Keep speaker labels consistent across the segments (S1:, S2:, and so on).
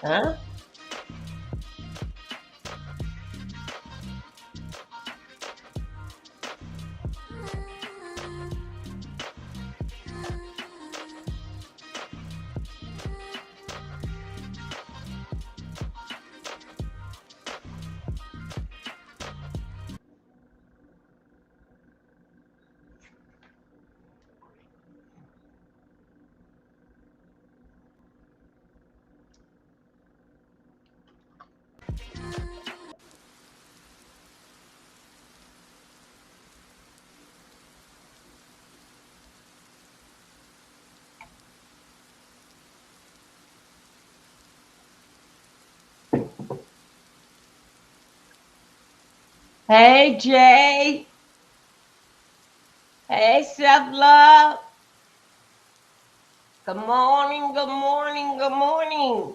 S1: Huh? Hey, Jay. Hey, Self Love. Good morning, good morning, good morning.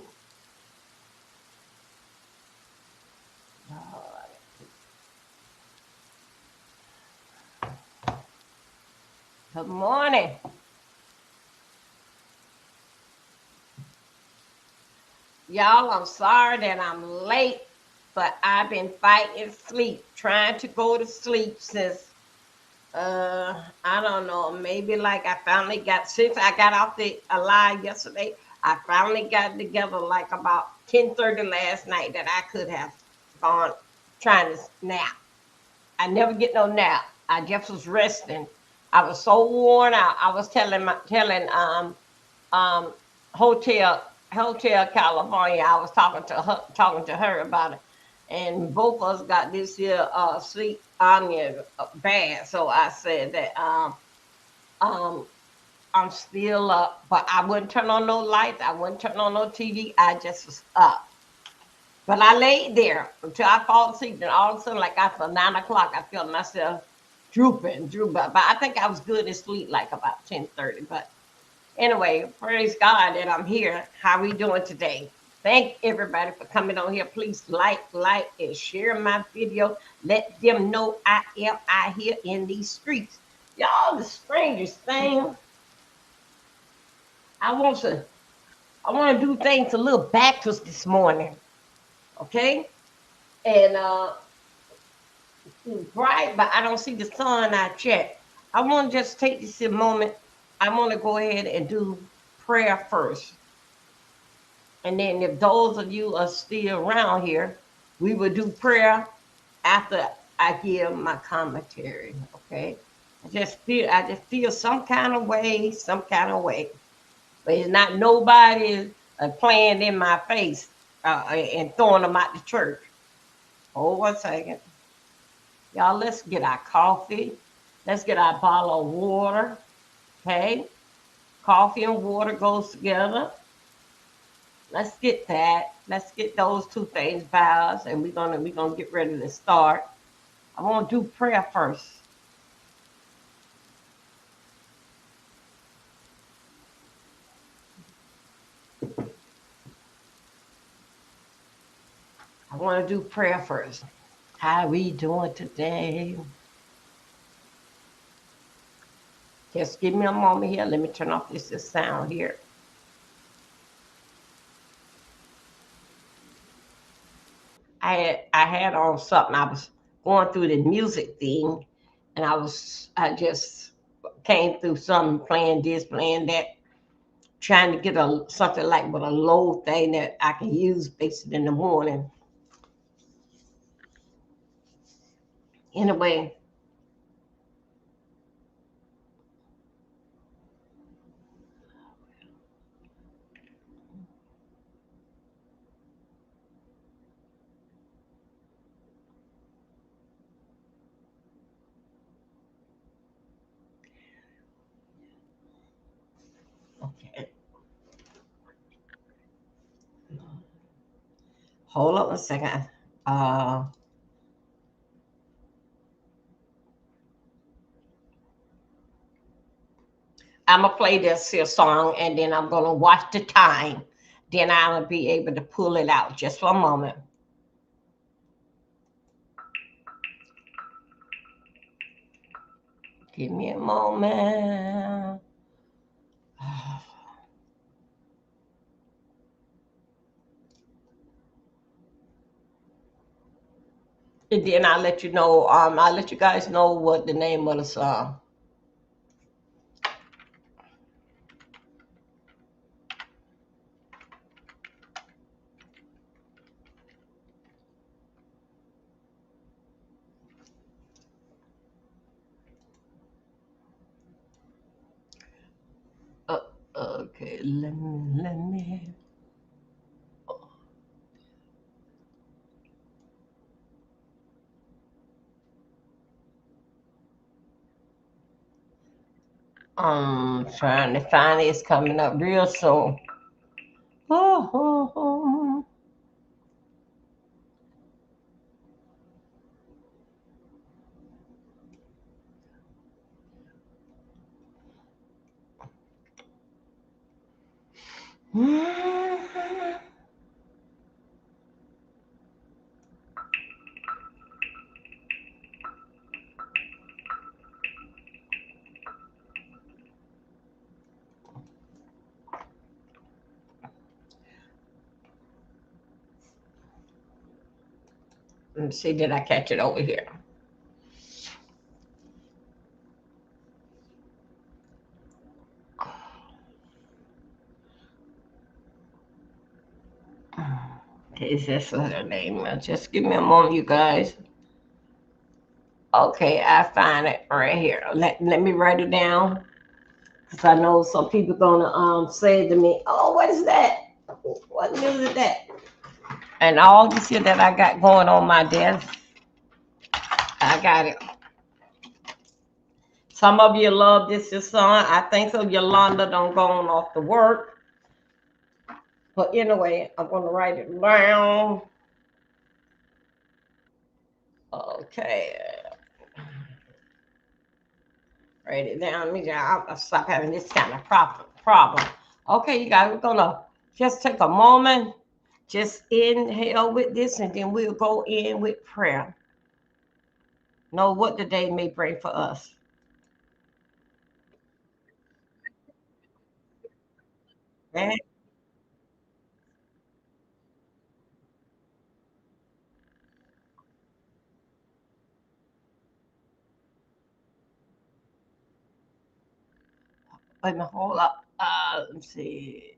S1: Good morning. Y'all, I'm sorry that I'm late, but I've been fighting sleep, trying to go to sleep since I don't know, maybe like I finally got since I got off the live yesterday, I finally got together like about 10:30 last night that I could have gone trying to nap. I never get no nap. I just was resting. I was so worn out. I was telling um hotel California. I was talking to her about it, and both of us got this here sleep apnea bad. So I said that um I'm still up, but I wouldn't turn on no lights. I wouldn't turn on no TV. I just was up. But I laid there until I fall asleep. And all of a sudden, like after 9 o'clock, I felt myself drooping. But I think I was good at sleep like about 10:30. But anyway, praise God that I'm here. How we doing today? Thank everybody for coming on here. Please like, and share my video. Let them know I am out here in these streets. Y'all, the strangest thing, I want to I want to do things a little backwards this morning. Okay? And it's bright, but I don't see the sun out yet. I want to just take this a moment. I want to go ahead and do prayer first. And then if those of you are still around here, we will do prayer after I give my commentary. Okay. I just feel some kind of way. But it's not nobody playing in my face and throwing them out the church. Hold 1 second. Y'all, let's get our coffee. Let's get our bottle of water. Okay. Coffee and water goes together. Let's get that. Let's get those two things balanced, and we're gonna get ready to start. I want to do prayer first. I want to do prayer first. How we doing today? Just give me a moment here. Let me turn off this sound here. I had on something. I was going through the music thing, and I just came through something playing this, playing that, trying to get a something like with a low thing that I can use basically in the morning. Anyway, okay. Hold up 1 second. Uh, I'm gonna play this here song, and then I'm gonna watch the time. Then I'll be able to pull it out just for a moment. Give me a moment. and then I'll let you know. I'll let you guys know what the name of the song. Uh, okay, let me. Trying to find it. It's coming up real soon. Oh, oh, oh. Let me see. Did I catch it over here? Is this her name? Just give me a moment, you guys. Okay, I find it right here. Let me write it down because I know some people gonna say to me, "Oh, what is that? What music is that?" And all this shit that I got going on my desk, I got it. Some of you love this your song. I think so. Yolanda don't go on off to work, but anyway, I'm gonna write it down. Okay, write it down. Let me I'll stop having this kind of problem. Okay, you guys, we're gonna just take a moment, just inhale with this, and then we'll go in with prayer. Know what the day may bring for us. Okay? Wait a minute, hold up. Let's see.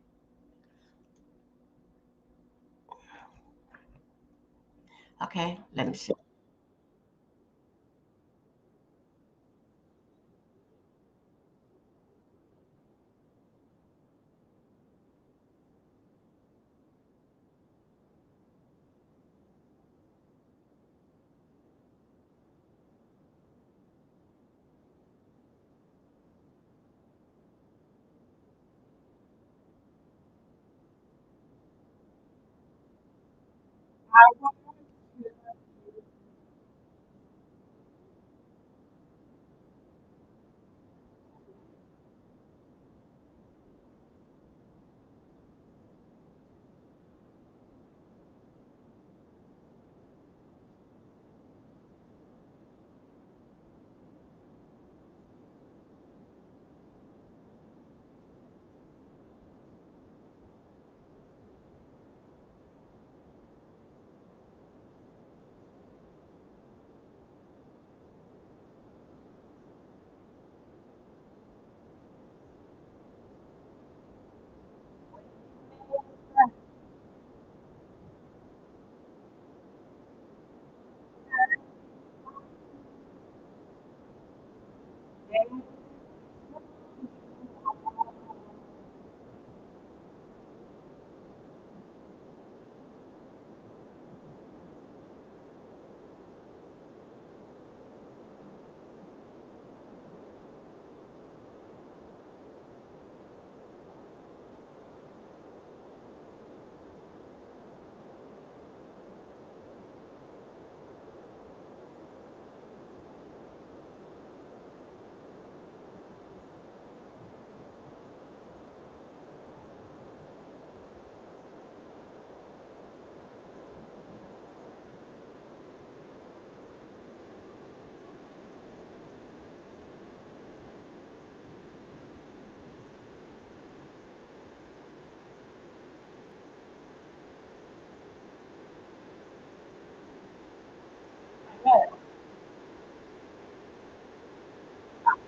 S1: Okay, let me see.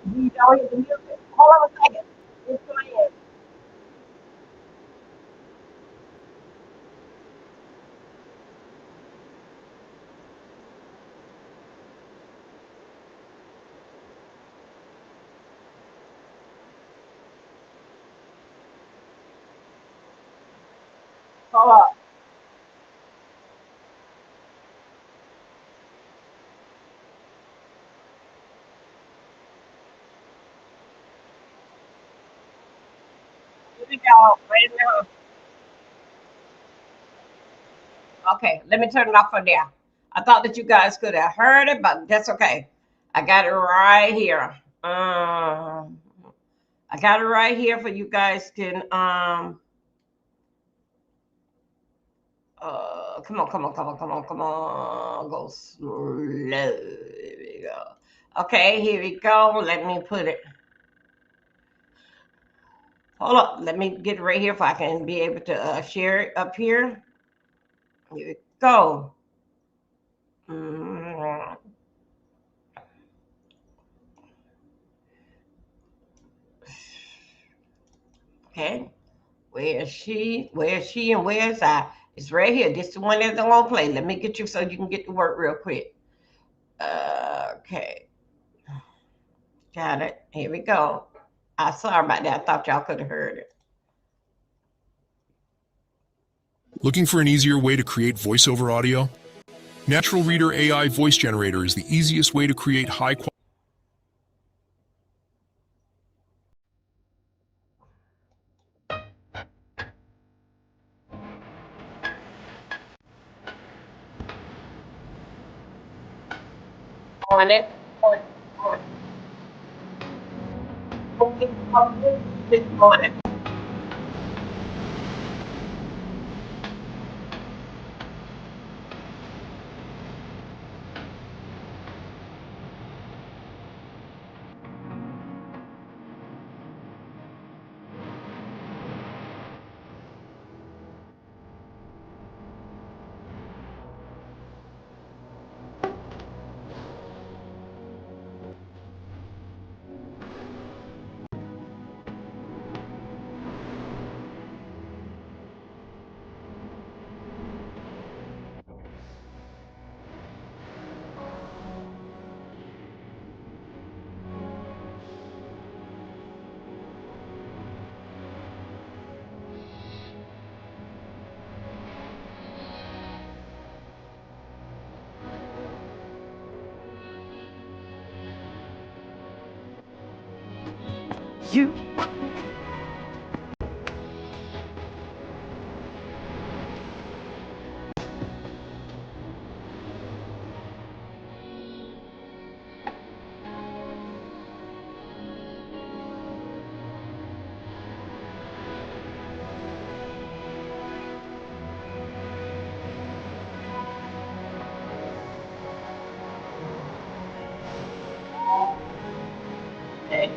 S1: You don't hear the music. Hold on a second. It's playing. Hold on. Here we go. Wait a minute. Okay, let me turn it off for there. I thought that you guys could have heard it, but that's okay. I got it right here. I got it right here for you guys can come on, come on, come on, come on, come on. Go slow. Here we go. Okay, here we go. Let me put it. Hold up. Let me get it right here if I can be able to share it up here. Here we go. Mm, okay. Where is she? Where is she? And where is I? It's right here. This is the one that's gonna play. Let me get you so you can get to work real quick. Okay. Got it. Here we go. I'm sorry about that. I thought y'all could have heard it.
S2: Looking for an easier way to create voiceover audio? Natural Reader AI Voice Generator is the easiest way to create high quality.
S1: On it. This morning.
S3: You.
S1: Okay.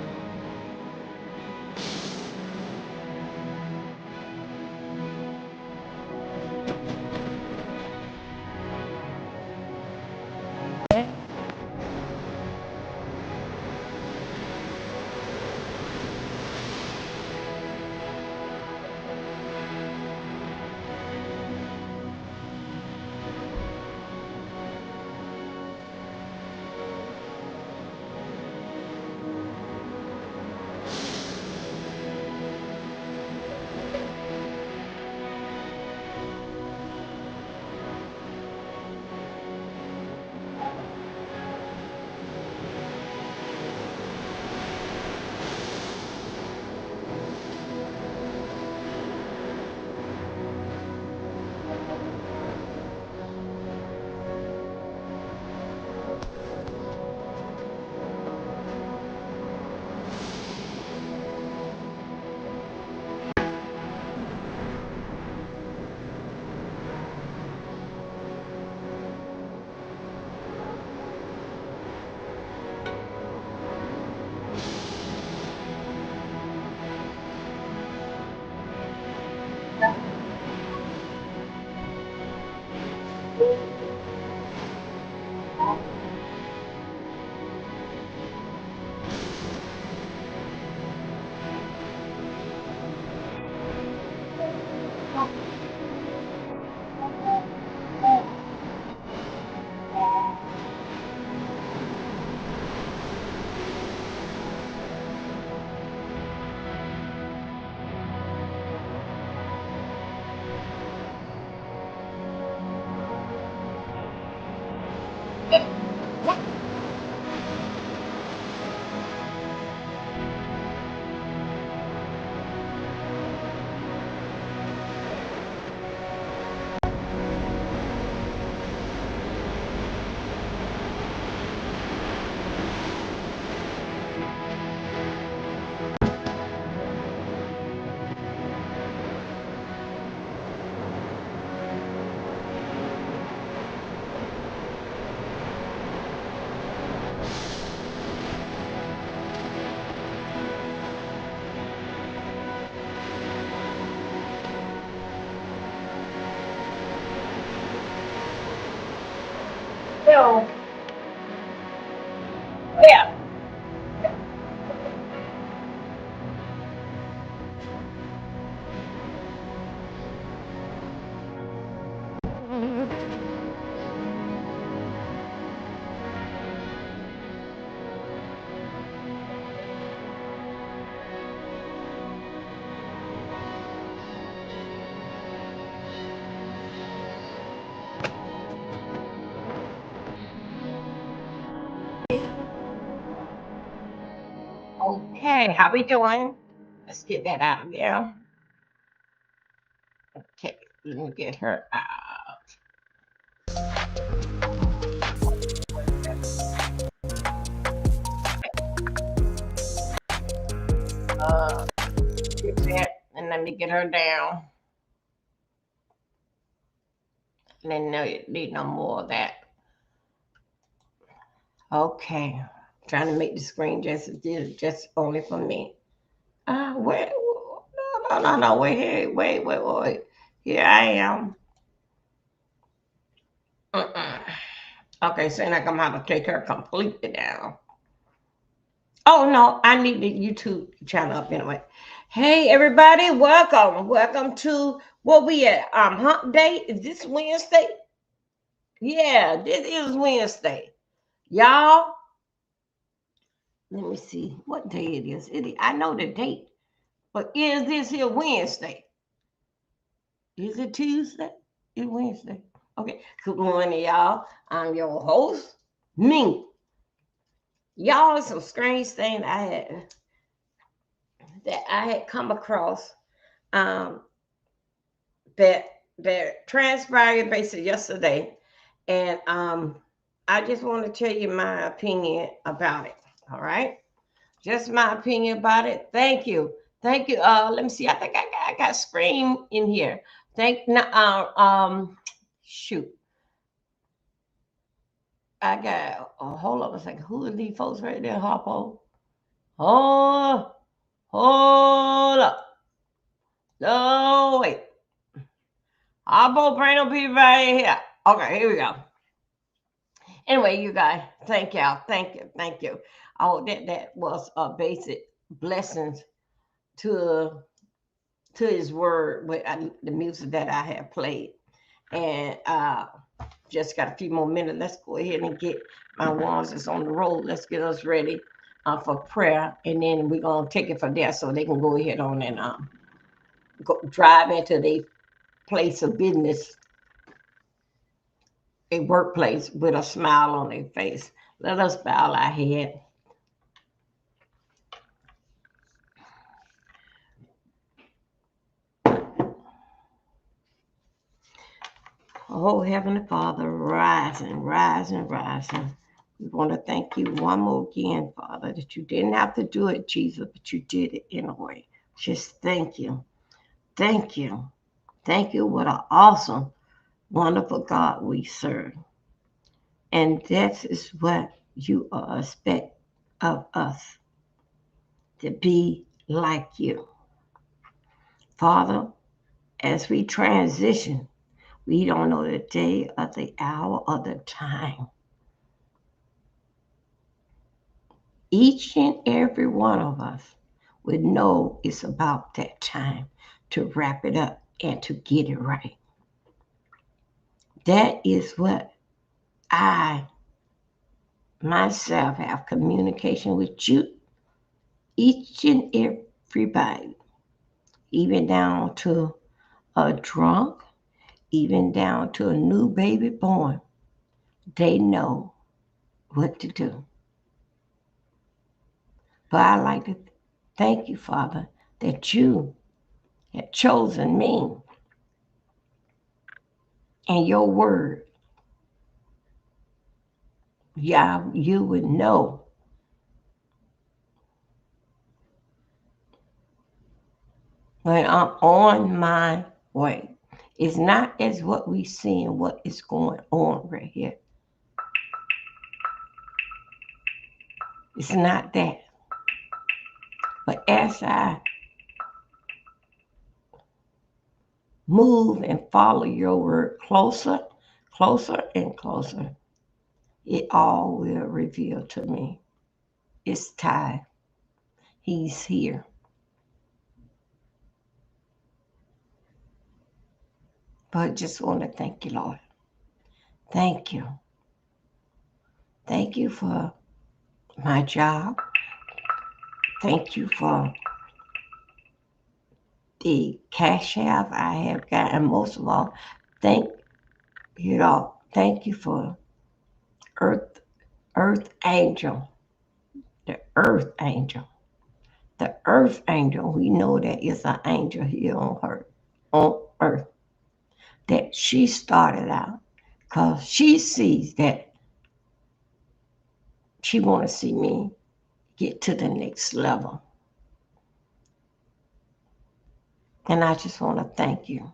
S1: So, yeah. Okay, how we doing? Let's get that out of there. Okay, let me get her out. Uh, get that, and let me get her down. And then no, you need no more of that. Okay, trying to make the screen just only for me. Wait, no, wait. Here I am. Uh-uh. Okay, so like I'm gonna have to take her completely down. Oh no, I need the YouTube channel up anyway. Hey everybody, welcome to what we at? Hump Day. Is this Wednesday? Yeah, this is Wednesday, y'all. Let me see what day it is. I know the date, but is this here Wednesday? Is it Tuesday? It's Wednesday. Okay. Good morning, y'all. I'm your host, Ming. Y'all, some strange thing I had come across um, that transpired basically yesterday, and I just want to tell you my opinion about it. All right, just my opinion about it. Thank you. Let me see. I think I got Scream in here. Shoot. I got. Oh, hold on a second. Who are these folks right there, Harpo? Oh, hold up. No, wait. Harpo, bring them people right here. Okay, here we go. Anyway, you guys, thank y'all. Thank you. Oh, that was a basic blessings to his word with the music that I have played. And just got a few more minutes. Let's go ahead and get my ones that's on the road. Let's get us ready for prayer, and then we're gonna take it from there so they can go ahead on and go drive into their place of business, a workplace with a smile on their face. Let us bow our head. Oh, Heavenly Father, rising. We want to thank you one more again, Father, that you didn't have to do it, Jesus, but you did it anyway. Just thank you. Thank you. Thank you. What an awesome, wonderful God we serve. And that is what you expect of us, to be like you. Father, as we transition, we don't know the day or the hour or the time. Each and every one of us would know it's about that time to wrap it up and to get it right. That is what I myself have communication with you, each and everybody, even down to a drunk, even down to a new baby born. They know what to do. But I like to thank you, Father, that you have chosen me and your word. Yeah, you would know when I'm on my way. It's not as what we see and what is going on right here. It's not that. But as I move and follow your word closer, closer, and closer, it all will reveal to me. It's time. He's here. But I just want to thank you, Lord. Thank you. Thank you for my job. Thank you for the cash app I have got. And most of all, thank thank you for Earth, Earth Angel, the Earth Angel. The Earth Angel, we know that is an angel here on earth. That she started out because she sees that she want to see me get to the next level. And I just want to thank you.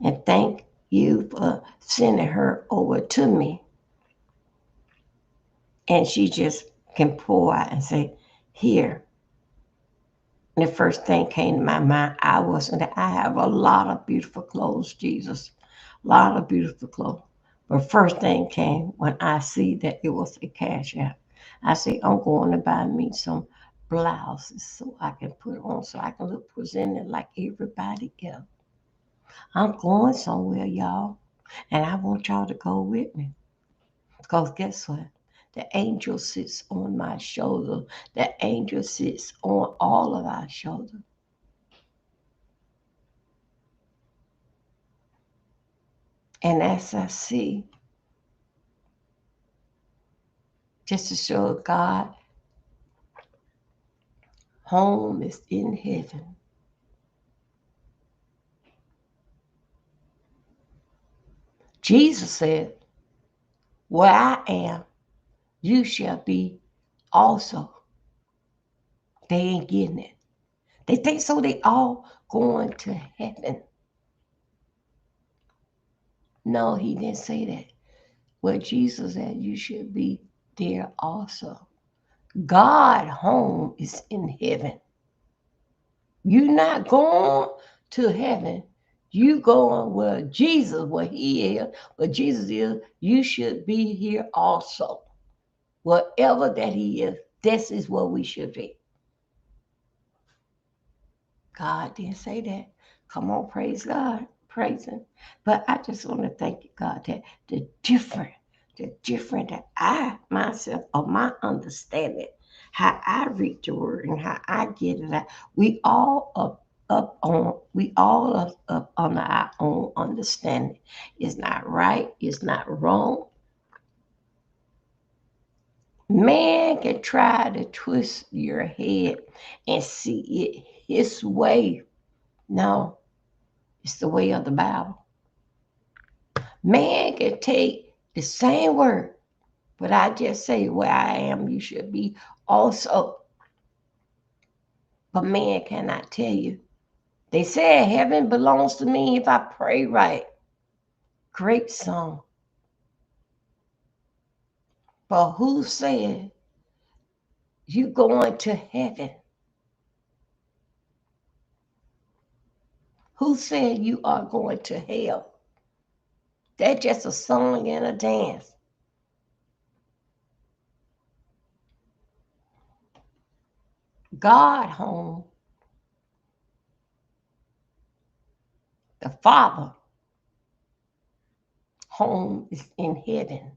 S1: And thank you for sending her over to me. And she just can pour out and say, here. And the first thing came to my mind, I have a lot of beautiful clothes, Jesus. A lot of beautiful clothes. But first thing came when I see that it was a cash app. I say, I'm going to buy me some blouses so I can put on so I can look presented like everybody else. I'm going somewhere, y'all. And I want y'all to go with me. Because guess what? The angel sits on my shoulder. The angel sits on all of our shoulders. And as I see, just to show God, home is in heaven. Jesus said, where I am, you shall be also. They ain't getting it. They think so they all going to heaven. No, he didn't say that. Where Jesus said, you should be there also. God home is in heaven. You're not going to heaven. You going where he is, where Jesus is, you should be here also. Whatever that he is, this is where we should be. God didn't say that. Come on, praise God. Praise him. But I just want to thank you, God, that the different that I myself of my understanding, how I read the word and how I get it out. We all up on our own understanding. It's not right, it's not wrong. Man can try to twist your head and see it his way. No, it's the way of the Bible. Man can take the same word, but I just say where I am, you should be also. But man cannot tell you. They said heaven belongs to me if I pray right. Great song. But who said you going to heaven? Who said you are going to hell? That's just a song and a dance. God home, the Father home is in heaven.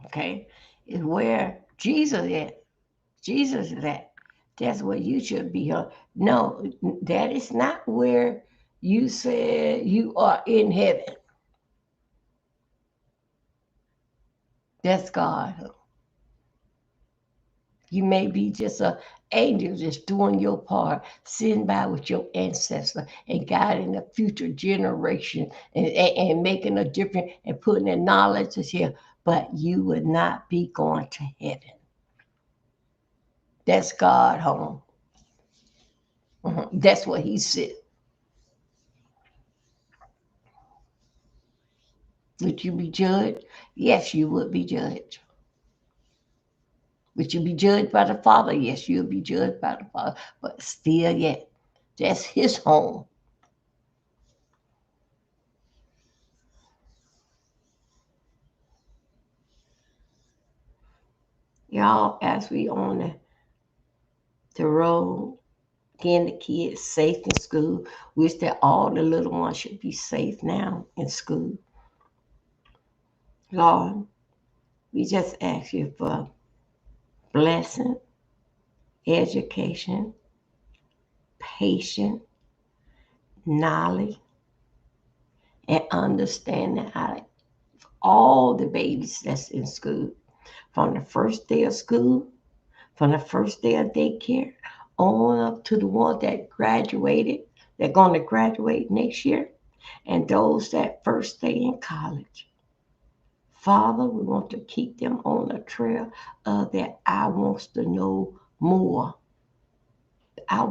S1: Okay? Is where Jesus is. Jesus is at. That's where you should be. No, that is not where You said you are in heaven. That's God. You may be just an angel just doing your part, sitting by with your ancestor and guiding the future generation and making a difference and putting the knowledge here, but you would not be going to heaven. That's God home. That's what he said. Would you be judged? Yes, you would be judged. Would you be judged by the Father? Yes, you'll be judged by the Father. But still yet, that's his home. Y'all, as we on the road, getting the kids safe in school, wish that all the little ones should be safe now in school. Lord, we just ask you for blessing, education, patience, knowledge, and understanding out of all the babies that's in school. From the first day of school, from the first day of daycare, on up to the ones that graduated, they're going to graduate next year, and those that first day in college. Father, we want to keep them on the trail that I wants to know more.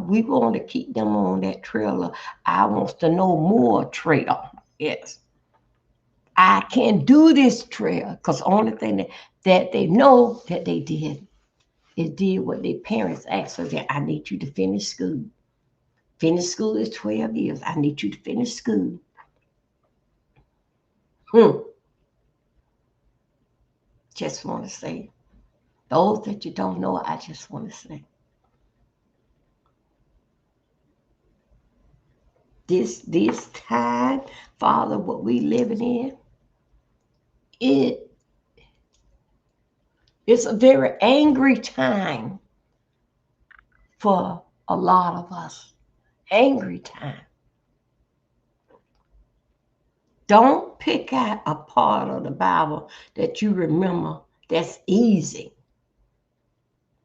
S1: We want to keep them on that trail of I wants to know more trail. Yes. I can do this trail because the only thing that they know that they did what their parents asked for. That I need you to finish school. Finish school is 12 years. I need you to finish school. Just want to say, those that you don't know, I just want to say, this time, Father, what we living in, it is a very angry time for a lot of us. Angry time. Don't pick out a part of the Bible that you remember that's easy.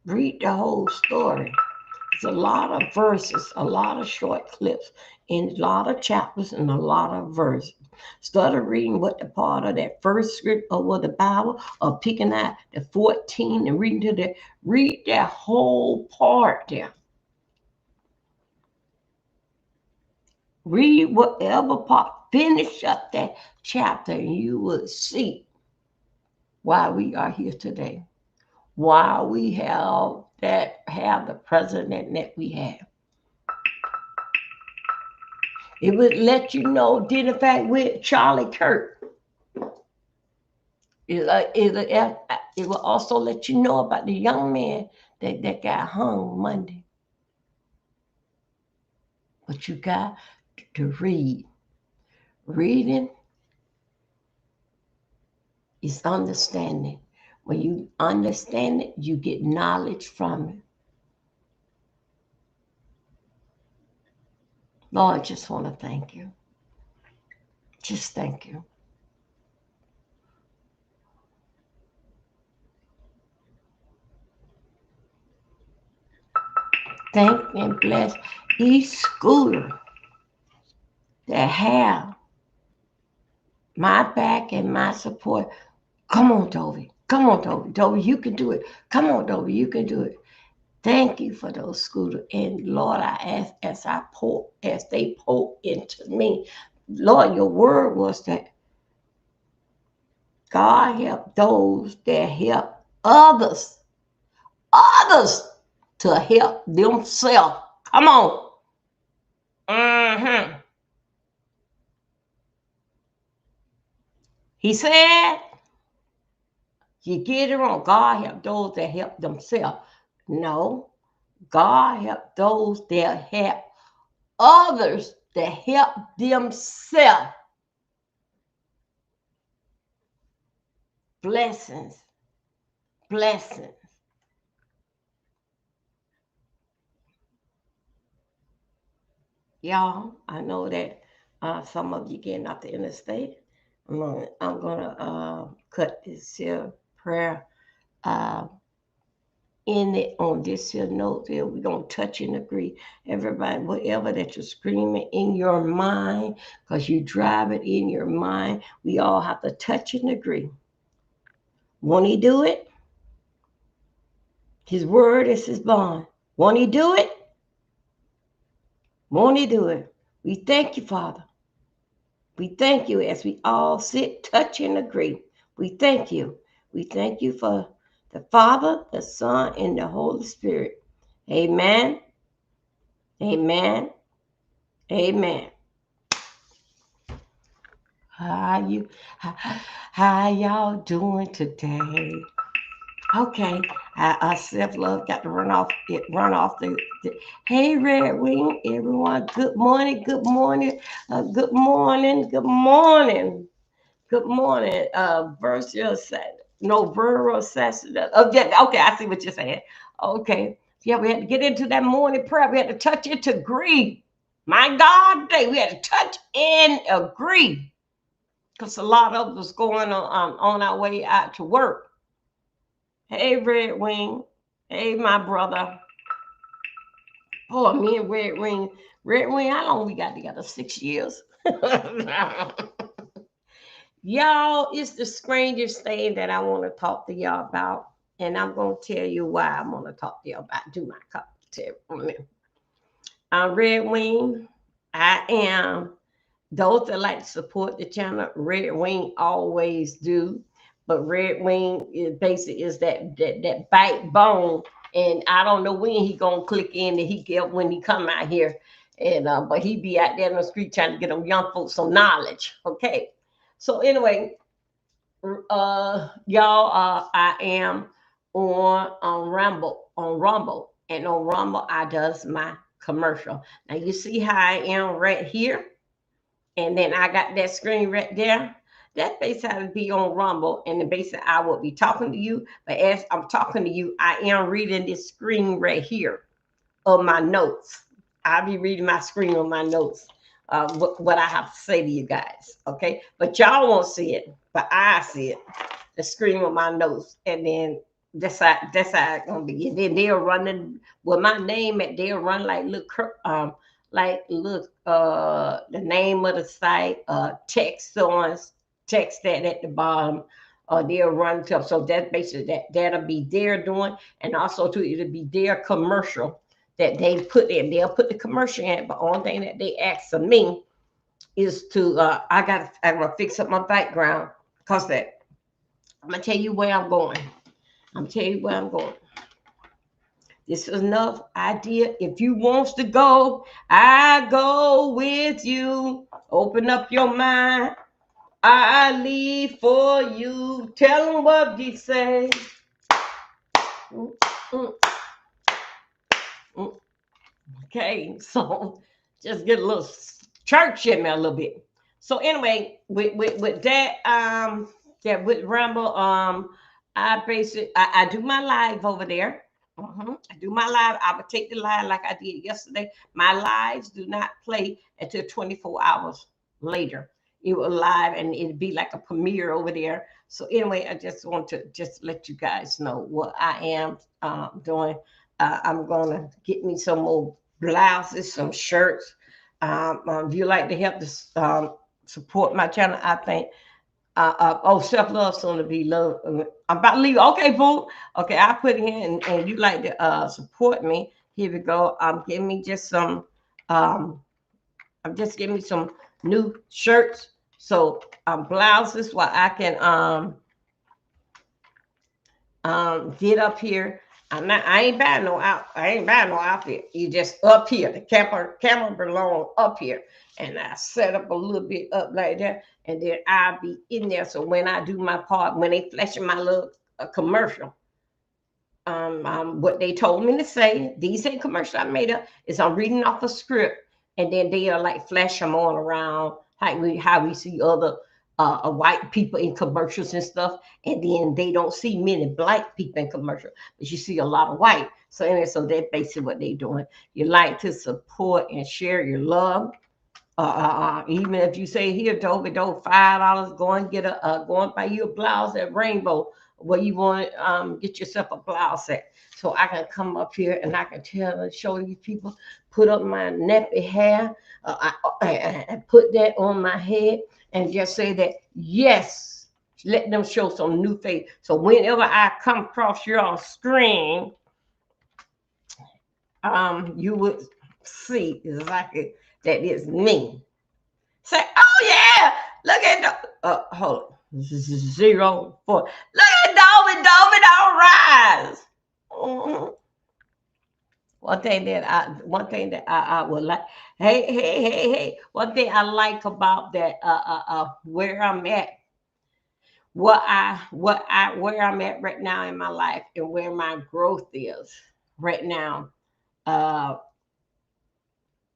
S1: Read the whole story. There's a lot of verses, a lot of short clips, and a lot of chapters and a lot of verses. Started reading what the part of that first script of the Bible, or picking out the 14 and reading to read that whole part there. Read whatever part, finish up that chapter, and you will see why we are here today. Why we have the president that we have. It would let you know, did in fact with Charlie Kirk. It will also let you know about the young man that got hung Monday. But you got to read. Reading is understanding. When you understand it, you get knowledge from it. Lord, I just want to thank you. Just thank you. Thank and bless each schooler that have my back and my support. Come on, Toby. Come on, Toby. Toby, you can do it. Come on, Toby, you can do it. Thank you for those scooters. And Lord, I ask as they pour into me. Lord, your word was that God help those that help others to help themselves. Come on. Mm-hmm. He said, you get it wrong. God help those that help themselves. No, God help those that help others that help themselves. Blessings. Blessings. Y'all, I know that some of you getting out the interstate. I'm gonna cut this here prayer uh, in it on this here note here. We're gonna touch and agree. Everybody, whatever that you're screaming in your mind, because you drive it in your mind, we all have to touch and agree. Won't he do it? His word is his bond. Won't he do it? Won't he do it? We thank you, Father. We thank you as we all sit, touch, and agree. We thank you. We thank you for the Father, the Son, and the Holy Spirit. Amen. Amen. Amen. How you how y'all doing today? Okay. Self love got to run off the hey Red Wing, everyone. Good morning, good morning, good morning, good morning. Good morning, Virtual Saturday. No, Virtual Saturday. Oh, yeah, okay, I see what you're saying. Okay. Yeah, we had to get into that morning prayer. We had to touch it to agree. My God, today we had to touch and agree. Because a lot of us going on our way out to work. Hey, Red Wing. Hey, my brother. Oh, me and Red Wing. Red Wing, how long we got together? 6 years. Y'all, it's the strangest thing that I want to talk to y'all about. And I'm going to tell you why I want to talk to y'all about. Do my cup of tea. I'm Red Wing. I am. Those that like to support the channel, Red Wing always do. But Red Wing is basically is that backbone. And I don't know when he gonna click in and he get when he come out here. And but he be out there in the street trying to get them young folks some knowledge. Okay. So anyway, y'all, I am on Rumble, and on Rumble I does my commercial. Now you see how I am right here, and then I got that screen right there. That basically be on Rumble, and the basically I will be talking to you. But as I'm talking to you, I am reading this screen right here of my notes. I'll be reading my screen on my notes, what I have to say to you guys. Okay, but y'all won't see it, but I see it. The screen with my notes, and then that's how it's gonna be. And then they'll run in with my name, and they'll run look the name of the site, text that at the bottom, or they'll run to. So that's basically that'll be their doing, and also too it'll be their commercial that they put in. They'll put the commercial in, but only thing that they ask of me is to I'm gonna fix up my background because that I'm gonna tell you where I'm going. I'm gonna tell you where I'm going. This is enough idea. If you wants to go, I go with you. Open up your mind. I leave for you. Tell them what they say. Mm, mm, mm. Okay, so just get a little church in me a little bit. So anyway, with that yeah, with Ramble, I basically I do my live over there. I do my live. I would take the live like I did yesterday. My lives do not play until 24 hours later. It will live and it'd be like a premiere over there. So anyway, I just want to just let you guys know what I am doing. I'm gonna get me some more blouses, some shirts. If you like to help this support my channel, I think self love soon to be love. I'm about to leave. Okay, boo. Okay, I put in and you like to support me. Here we go. Give me just some. Um, I'm just giving me some new shirts. So blouses where I can get up here. I ain't buying no outfit. You just up here. The camera belong up here. And I set up a little bit up like that. And then I'll be in there. So when I do my part, when they flashing my little commercial, what they told me to say, these ain't commercials I made up, is I'm reading off a script, and then they'll like flash them on around how we see other white people in commercials and stuff, and then they don't see many black people in commercials, but you see a lot of white. So anyway, so that's basically what they're doing. You like to support and share your love. Even if you say here, Dovey, $5, go and get go and buy you a blouse at Rainbow, where you want to get yourself a blouse at. So I can come up here and I can tell and show these people, put up my nappy hair, and put that on my head, and just say that yes, let them show some new face. So whenever I come across your screen, you would see exactly that it's me. Say, oh yeah, look at the hold on. 0 4. Look at Dolby don't rise. Mm-hmm. One thing that I would like. Hey. One thing I like about that where I'm at, where I'm at right now in my life and where my growth is right now. Uh,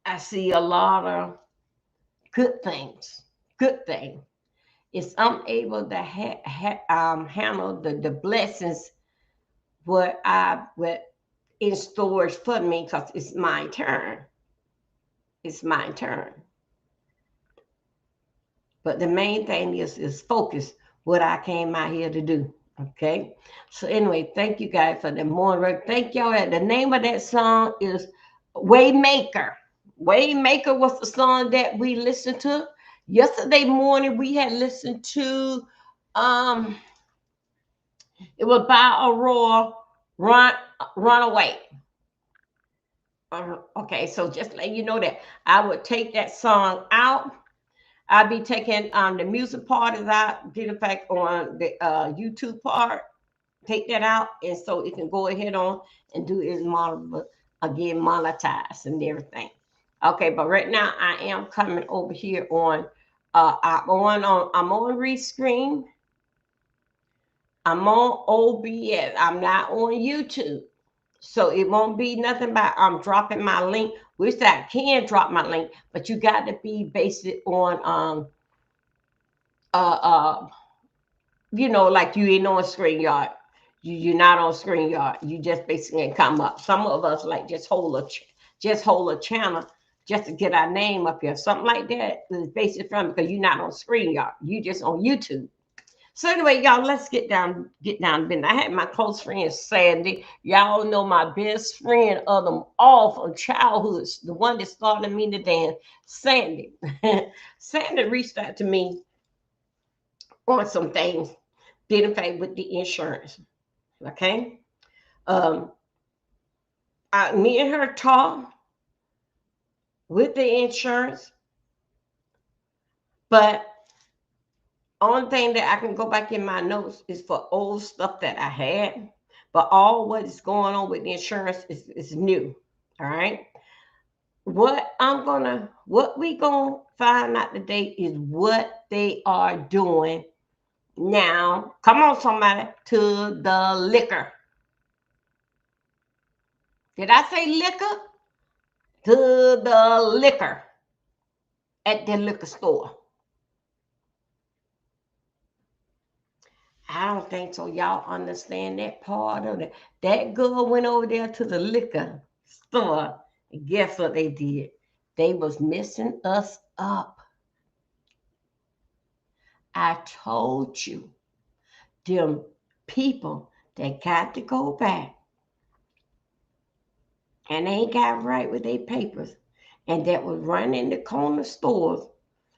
S1: I see a lot of good things. Good things. Is I'm able to handle the blessings what in storage for me because it's my turn. It's my turn. But the main thing is focus. What I came out here to do. Okay. So anyway, thank you guys for the morning. Thank y'all. The name of that song is Waymaker. Waymaker was the song that we listened to yesterday morning. We had listened to um it was by Aurora, Run Away. Okay, so just let you know that I would take that song out. I'll be taking the music part is out, get it back on the YouTube part, take that out, and so it can go ahead on and do it again monetize and everything. Okay, but right now I am coming over here on I'm on Restream. I'm on OBS. I'm not on YouTube. So it won't be nothing about I'm dropping my link, which I can drop my link, but you got to be based on uh uh like you ain't on StreamYard. You're not on StreamYard. You just basically come up. Some of us like just hold a channel just to get our name up here. Something like that is basically from because you're not on StreamYard. You just on YouTube. So anyway, y'all, let's get down to business. I had my close friend Sandy. Y'all know my best friend of them all from childhood, the one that started me to dance, Sandy. Sandy reached out to me on some things, did in fact with the insurance. Okay. Um, me and her talked with the insurance, but only thing that I can go back in my notes is for old stuff that I had, but all what is going on with the insurance is new. All right. What we gonna find out today is what they are doing now. Come on, somebody, to the liquor. Did I say liquor? To the liquor at the liquor store. I don't think so. Y'all understand that part of it. That girl went over there to the liquor store. And guess what they did? They was messing us up. I told you, them people that got to go back and they ain't got right with their papers and that was running the corner stores.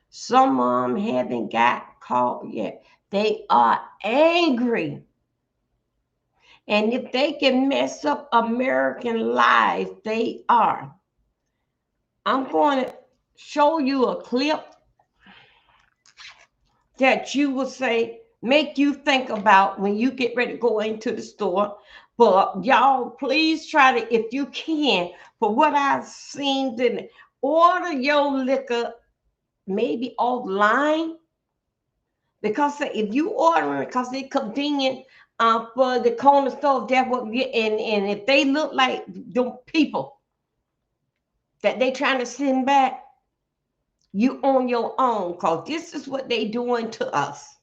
S1: Some of them haven't got caught yet. They are angry. And if they can mess up American lives, they are. I'm going to show you a clip that you will say, make you think about when you get ready to go into the store. But y'all, please try to, if you can, for what I've seen, then order your liquor maybe offline. Because if you order it, because it's convenient for the corner store, that's what and if they look like the people that they trying to send back, You on your own, because this is what they doing to us.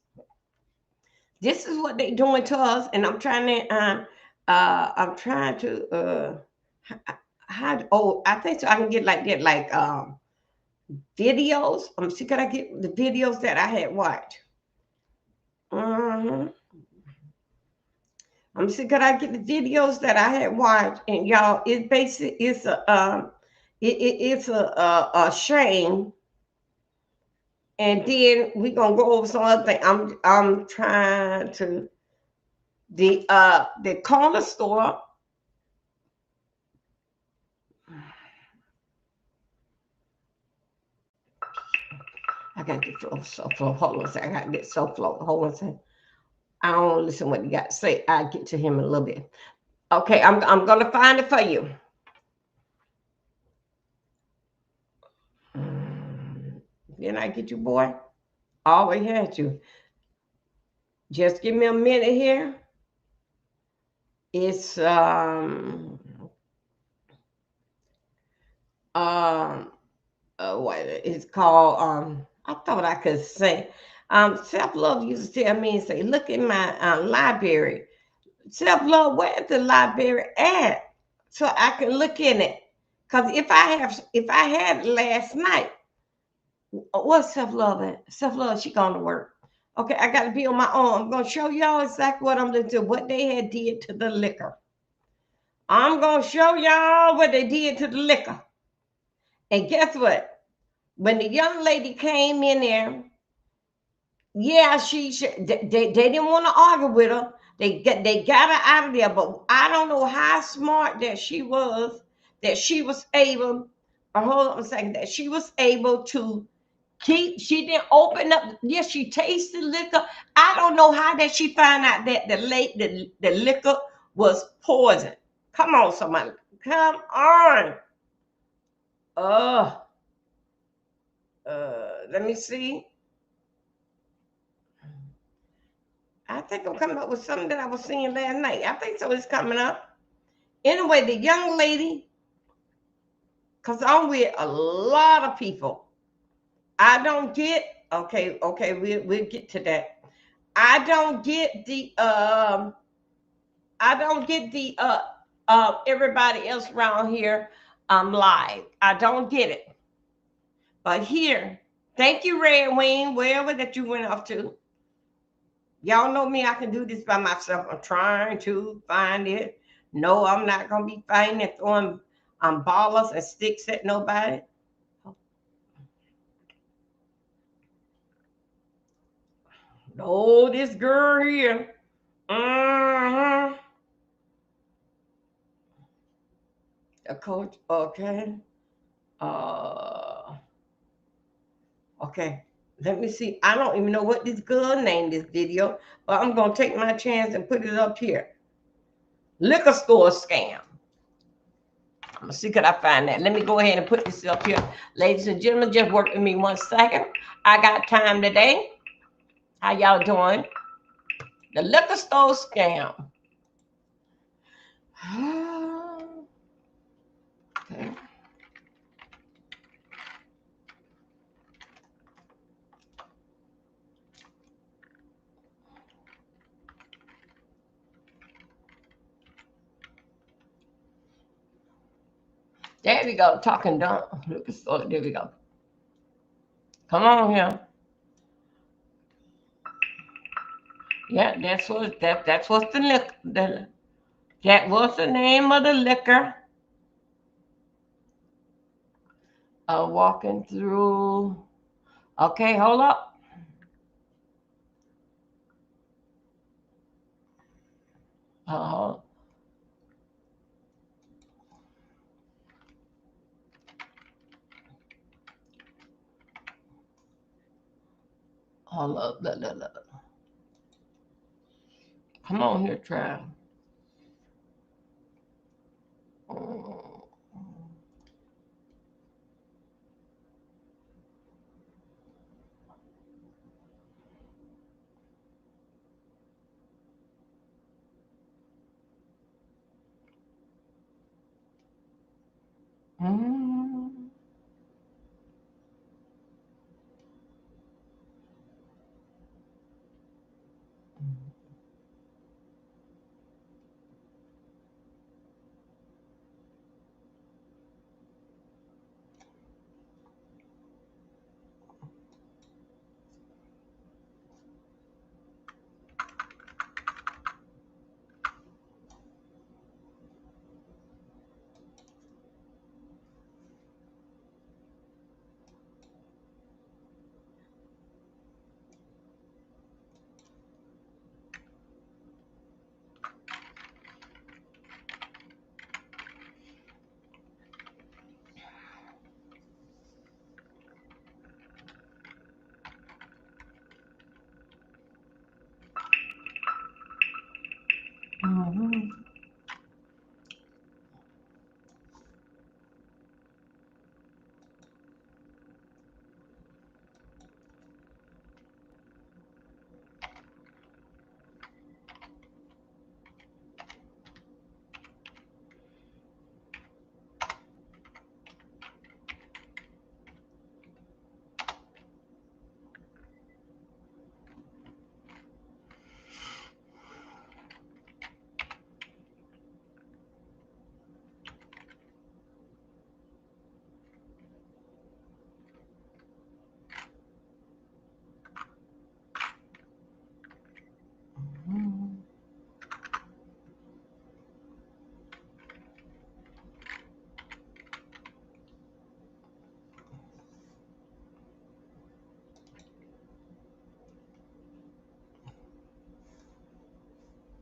S1: This is what they doing to us, and I'm trying to how oh, I think so I can get like that, like videos. See, could I get the videos that I had watched? hmm I'm see, could I get the videos that I had watched? And y'all, it basically it's it's a shame. And then we gonna go over some other thing. I'm trying to the corner store. I got to get so flow. Hold on a second. I got to get so flow. Hold on a second. I don't listen what you got to say. I get to him in a little bit. Okay, I'm gonna find it for you. Then I get you, boy. Always had you. Just give me a minute here. It's um what it's called. I thought I could say. Self love used to tell me and say, look in my library. Self love, where's the library at? So I can look in it. Cause if I had it last night, what's self love at? Self love, she gone to work. Okay, I got to be on my own. I'm gonna show y'all exactly what I'm gonna do. What they had did to the liquor. I'm gonna show y'all what they did to the liquor. And guess what? When the young lady came in there, yeah, they didn't want to argue with her. They got her out of there, but I don't know how smart that she was able. Hold on a second, that she was able to keep. She didn't open up. Yes, she tasted liquor. I don't know how that she found out that the liquor was poison. Come on, somebody, come on. Uh, let me see. I think I'm coming up with something that I was seeing last night. I think so. It's coming up. Anyway, the young lady, because I'm with a lot of people. I don't get, okay, we'll get to that. I don't get everybody else around here live. I don't get it. But here, thank you, Red Wing, wherever that you went off to. Y'all know me, I can do this by myself. I'm trying to find it. No, I'm not gonna be fighting and throwing ballers and sticks at nobody. No, this girl here. Mm-hmm. A coach, okay. Uh okay. Let me see. I don't even know what this girl named this video, but I'm gonna take my chance and put it up here. Liquor store scam. I'm gonna see could I find that. Let me go ahead and put this up here. Ladies and gentlemen, just work with me 1 second. I got time today. How y'all doing? The liquor store scam. Okay. There we go. Talking dumb. Liquor store. There we go. Come on here. Yeah, that's what's the liquor. That was the name of the liquor. Walking through. Okay, hold up. Uh, hold up. Look, look, look. Come on here, try. Mm. Mhm.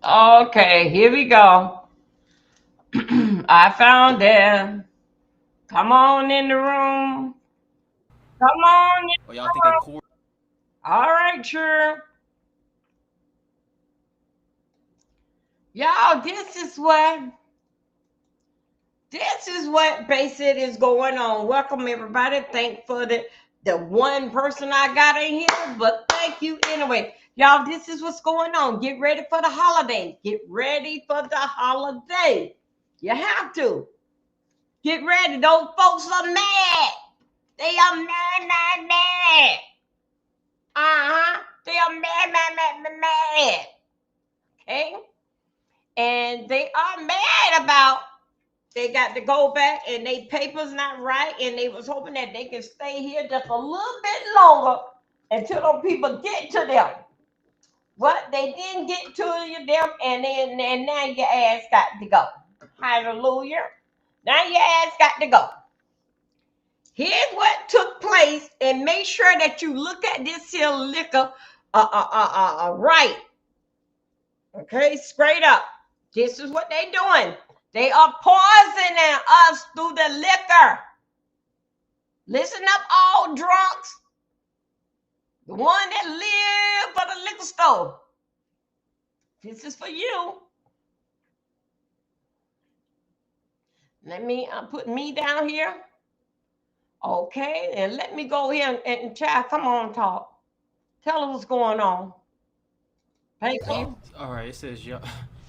S1: Okay, here we go. I found them. Come on in the room. Come on in
S3: Or
S1: the
S3: y'all think they
S1: room.
S3: core?
S1: All right, sure. Y'all, this is what basic is going on. Welcome everybody. Thank for the one person I got in here, but thank you anyway. Y'all, this is what's going on. Get ready for the holiday. Get ready for the holiday. You have to. Get ready. Those folks are mad. They are mad, mad, mad. Uh-huh. They are mad, mad, mad, mad, mad. Okay? And they are mad about they got to go back and they papers not right, and they was hoping that they can stay here just a little bit longer until those people get to them. What they didn't get to them, and now your ass got to go. Hallelujah. Now your ass got to go. Here's what took place, and make sure that you look at this here liquor right. Okay, straight up. This is what they doing. They are poisoning us through the liquor. Listen up, all drunks. The one that live for the liquor store. This is for you. Let me put me down here. Okay, and let me go here and child, come on, talk. Tell us what's going on. Hey, come.
S3: All right, it says y'all.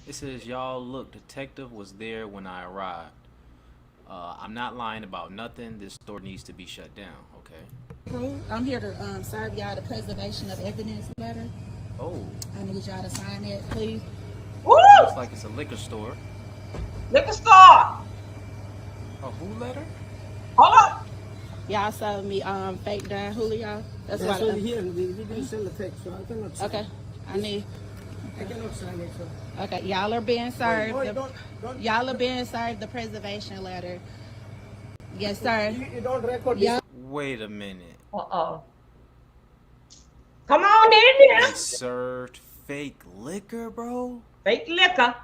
S3: It says y'all. Look, detective was there when I arrived. I'm not lying about nothing. This store needs to be shut down. Okay.
S4: I'm here to serve y'all the preservation of evidence letter.
S3: Oh,
S4: I need y'all to sign it, please.
S1: Woo!
S3: looks like it's a liquor store.
S1: Liquor store.
S3: A who letter?
S1: Hold up.
S4: Y'all sold me fake Don Julio. That's why.
S5: That's here. We didn't sell the fake, so I cannot sign.
S4: Okay. I need.
S5: I cannot sign it, so.
S4: Okay, y'all are being served.
S5: Wait, don't,
S4: y'all are being served the preservation letter. Yes, sir.
S5: You don't record
S4: Y'all.
S3: Wait a minute.
S1: Uh-oh. Come on in
S3: They
S1: here.
S3: served fake liquor, bro.
S1: Fake liquor.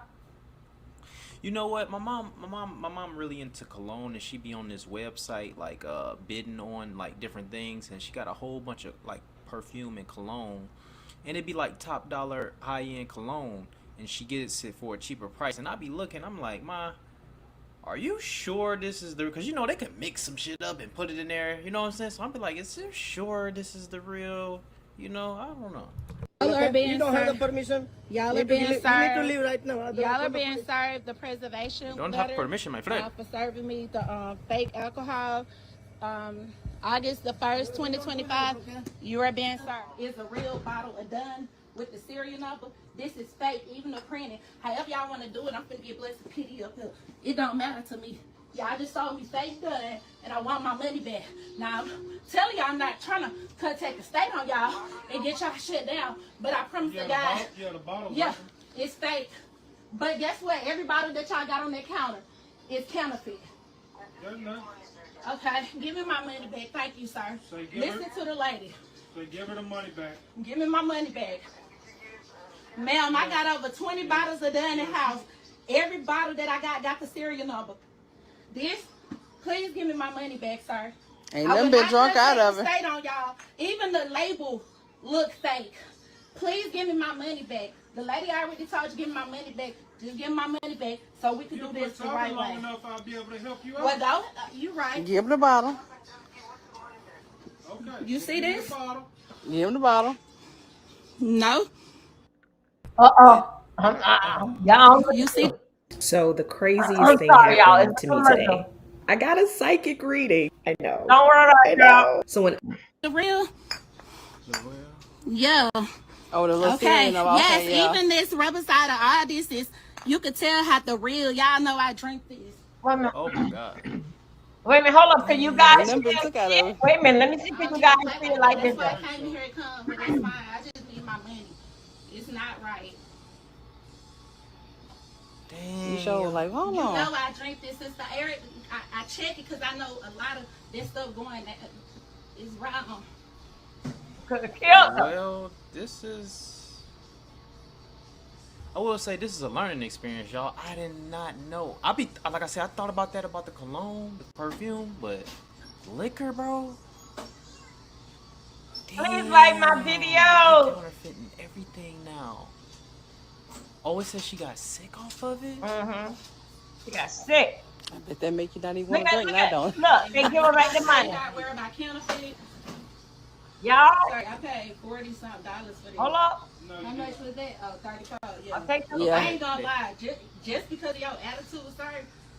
S3: You know what? My mom really into cologne, and she be on this website like bidding on like different things, and she got a whole bunch of like perfume and cologne, and it'd be like top dollar high end cologne, and she gets it for a cheaper price, and I be looking, I'm like, Ma, are you sure this is the? Because you know they can mix some shit up and put it in there, you know what I'm saying? So I'm be like, is you sure this is the real? You know, I don't know.
S4: Y'all are being
S5: You don't have the
S4: served.
S5: permission.
S4: Y'all
S5: You
S4: are
S5: need to
S4: being
S5: leave- You need to
S4: served.
S5: leave right now.
S4: Y'all are being served the preservation
S3: You don't
S4: letter.
S3: have permission, my friend.
S4: For serving me the fake alcohol. August the 1st, 2025. You are being served. It's a real bottle of Dun with the serial number. This is fake, even the printing. However y'all want to do it, I'm finna get blessed PD up here. It don't matter to me. Y'all just sold me fake gun, and I want my money back. Now, I'm telling y'all I'm not trying to take a state on y'all and get y'all shut down. But I promise to God, it's fake. But guess what? Every bottle that y'all got on that counter is counterfeit. Okay, give me my money back. Thank you, sir. Listen to the lady.
S6: So give her the money back.
S4: Give me my money back. Ma'am, I got over 20 bottles of Dun in the house. Every bottle that I got the serial number. This, please give me my money back, sir.
S7: Ain't nothing been drunk out of it.
S4: State on y'all. Even the label look fake. Please give me my money back. The lady already told you give me my money back. Just give me my money back so we can do this the right way.
S6: Enough, I'll be able to help you out.
S4: Well, don't. You right.
S7: Give him the bottle.
S6: Okay.
S4: You see this?
S7: Give him the bottle.
S4: No.
S1: Y'all.
S4: You see?
S8: So the craziest
S1: I'm
S8: thing
S1: sorry, y'all.
S8: happened
S1: It's
S8: to me
S1: commercial.
S8: today. I got a psychic reading. I know.
S1: Don't worry about
S8: I
S1: it, girl.
S8: know. So when
S4: The real? Yeah.
S7: Oh, the little
S4: Okay.
S7: serial number.
S4: Yes,
S7: Okay, yeah.
S4: even this rubber side of all this is, you could tell how the real, y'all know I drink this.
S1: Wait a minute.
S3: Oh my God.
S1: Wait a minute. Hold up. Can you guys
S7: Ain't nothing been took out of it.
S1: Wait a minute. Let me see if you guys see it like this.
S4: That's why I came here to come, but that's fine. I just need my money. It's not right.
S3: Dang.
S7: You sure like, hold
S4: You
S7: on.
S4: know I drink this since the air. I check it because I know a lot of this stuff going is wrong.
S1: Could have killed her.
S3: Well, this is. I will say this is a learning experience, y'all. I did not know. Like I said, I thought about that about the cologne, the perfume, but liquor, bro.
S1: Please like my
S3: Damn,
S1: video.
S3: they counterfeiting everything now. Oh, it says she got sick off of it.
S1: She got sick.
S7: I bet that make you not even
S1: Look
S7: want to
S1: at,
S7: drink.
S1: look
S7: Now
S1: at,
S7: don't.
S1: look, they give her back the money.
S4: Not worry about counterfeit.
S1: Y'all,
S4: Sorry, I paid $40-something for this.
S1: hold up.
S4: How much was that? Oh, 34. Yeah.
S1: I'll take
S7: Yeah.
S4: I ain't gonna lie. Just because of your attitude, sir,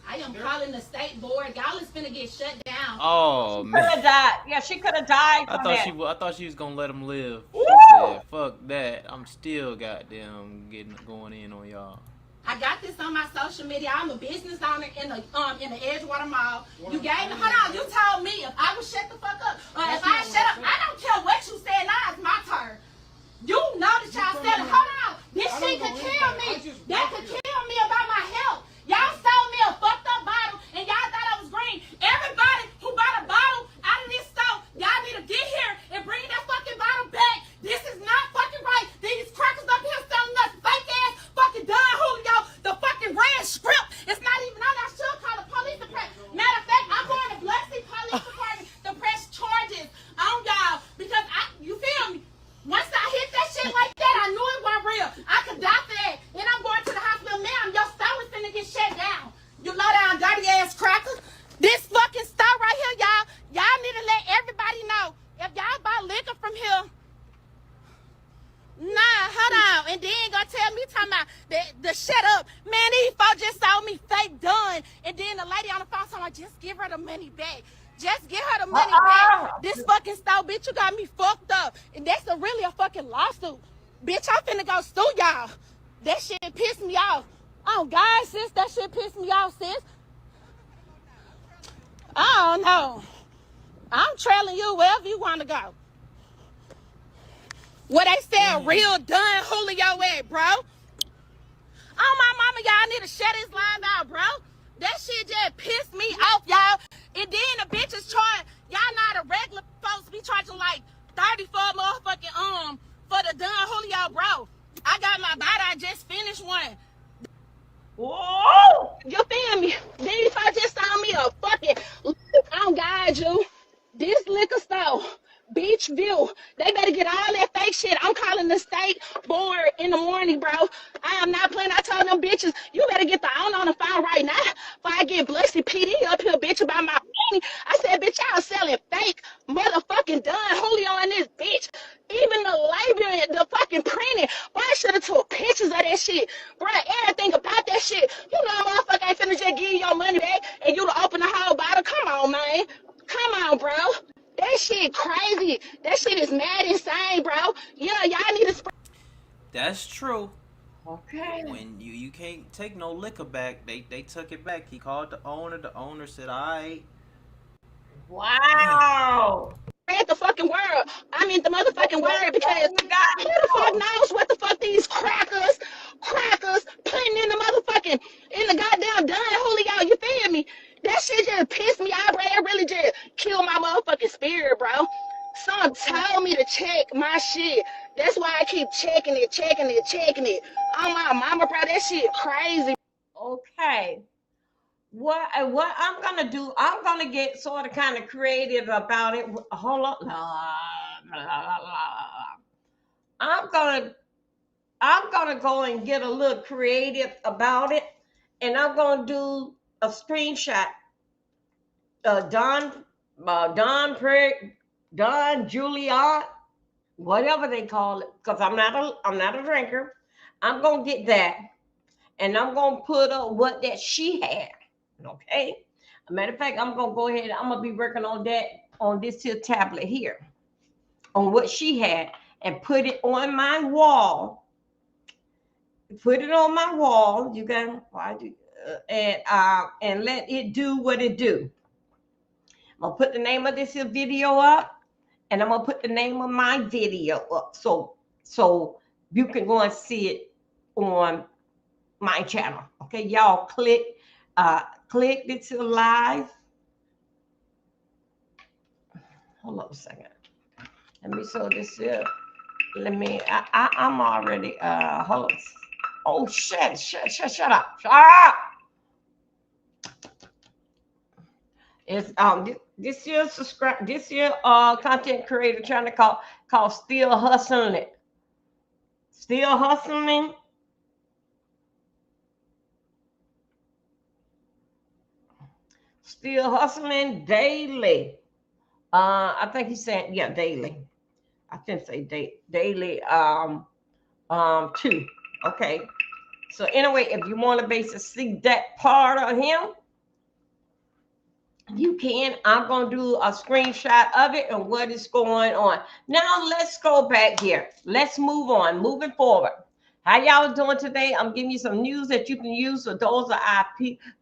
S4: I am calling the state board. Y'all is finna get shut down.
S3: Oh
S1: Could
S3: man.
S1: have died. Yeah, she could have died from that.
S3: I thought she was gonna let him live. She
S1: Woo!
S3: said, "Fuck that! I'm still goddamn going in on y'all."
S4: I got this on my social media. I'm a business owner in the Edgewater Mall. You gave me, hold on, you told me if I would shut the fuck up, or if I shut up, I don't care what you said, now it's my turn. You know that y'all said it. Hold on, this shit could kill me. That could kill me about my health. Y'all sold me a fucked up bottle, and y'all thought I was green. Everybody who bought a bottle out of this store, y'all need to get here and bring that fucking bottle back. This is not fucking right. These crackers up here selling us fake ass fucking Don Julio, the fucking red script. It's not even on. I should call the police department. Matter of fact, I'm going to Biloxi Police Department to press charges on y'all because you feel me? Once I hit that shit like that, I knew it wasn't real. I could die for that. And I'm going to the hospital, ma'am. Your store is finna get shut down. You low down dirty ass cracker. This fucking store right here, y'all need to let everybody know. If y'all buy liquor from here, nah, hold on. And then gonna tell me talking about the shut up. Man, these folks just sold me fake done. And then the lady on the phone talking about just give her the money back. Just give her the money back. This fucking store, bitch, you got me fucked up. And that's really a fucking lawsuit. Bitch, I'm finna go sue y'all. That shit pissed me off. Oh, God, sis, that shit pissed me off, sis. I don't know. I'm trailing you wherever you want to go. Where they sell real done Julio at, bro. Oh, my mama, y'all need to shut this line out, bro. That shit just pissed me off, y'all. And then the bitches charge, y'all know the regular folks be charging like 30 for a motherfucking, for the Don Julio, bro. I got my body, I just finished one.
S1: Whoa!
S4: You feel me? These folks just saw me a fucking, I'm guide you. This liquor store, Beach View, they better get all that fake shit. I'm calling the state board in the morning, bro. I am not playing. I told them bitches, you better get the owner on the phone right now before I get Blusty PD up here, bitch, about my money. I said, bitch, y'all selling fake motherfucking Don Julio in this bitch. Even the label, the fucking printing. Boy, I should have took pictures of that shit. Bro, everything about that shit. You know, motherfucker ain't finna just give you your money back and you to open the whole bottle. Come on, man. Come on, bro. That shit crazy. That shit is mad insane, bro. Yeah, y'all need to
S3: That's true.
S1: Okay.
S3: When you can't take no liquor back, they took it back. He called the owner. The owner said, "All right." Damn.
S1: Wow.
S4: Read the fucking word. I mean the motherfucking word because
S1: What you got
S4: who the fuck
S1: to do?
S4: knows what the fuck these crackers putting in the motherfucking in the goddamn Don Julio. You feel me? That shit just pissed me off, bro. It really just killed my motherfucking spirit, bro. Someone told me to check my shit. That's why I keep checking it. Oh my mama, bro, that shit crazy.
S1: Okay. What I'm gonna do? I'm gonna get sort of kind of creative about it. Hold on. I'm gonna I'm gonna go and get a little creative about it, and I'm gonna do a screenshot. Don, Don Juliet, whatever they call it, because I'm not a drinker. I'm gonna get that, and I'm gonna put up what that she had. Okay. A matter of fact, I'm gonna go ahead. I'm gonna be working on that on this here tablet here, on what she had, and put it on my wall. Put it on my wall. You can why do and let it do what it do. I'm gonna put the name of this here video up, and I'm gonna put the name of my video up, so you can go and see it on my channel. Okay, y'all click this here live. Hold on a second. Let me show this here. Let me. I'm already. Hold on. Oh shit! Shut up! Shut up! It's this year subscribe. This year content creator trying to call still hustling it. Still hustling. Still hustling daily. I think he's saying yeah daily. I didn't say daily. Two. Okay. So anyway, if you want to basically see that part of him, you can. I'm going to do a screenshot of it and what is going on. Now let's go back here. Let's move on. Moving forward. How y'all doing today? I'm giving you some news that you can use. So those are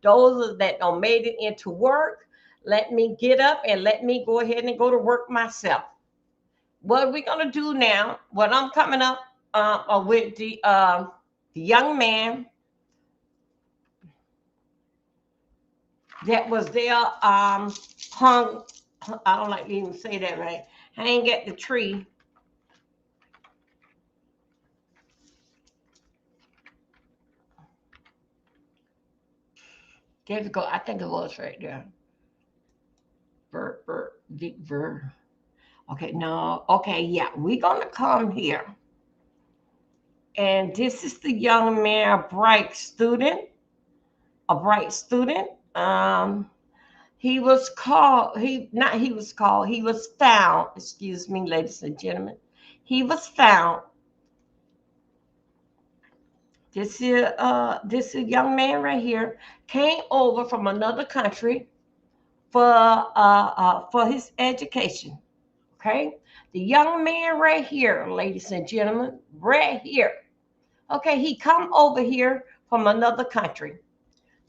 S1: those that don't made it into work. Let me get up and let me go ahead and go to work myself. What we're going to do now, what I'm coming up with the young man that was there hung. I don't like to even say that right. Hang at the tree. There's go. I think it was right there. Deep ver. Okay, no. Okay, yeah. We're gonna come here, and this is the young man, a bright student. A bright student. He was called. He not. He was called. He was found. Excuse me, ladies and gentlemen. He was found. This young man right here came over from another country for his education. Okay, the young man right here, ladies and gentlemen, right here. Okay, he come over here from another country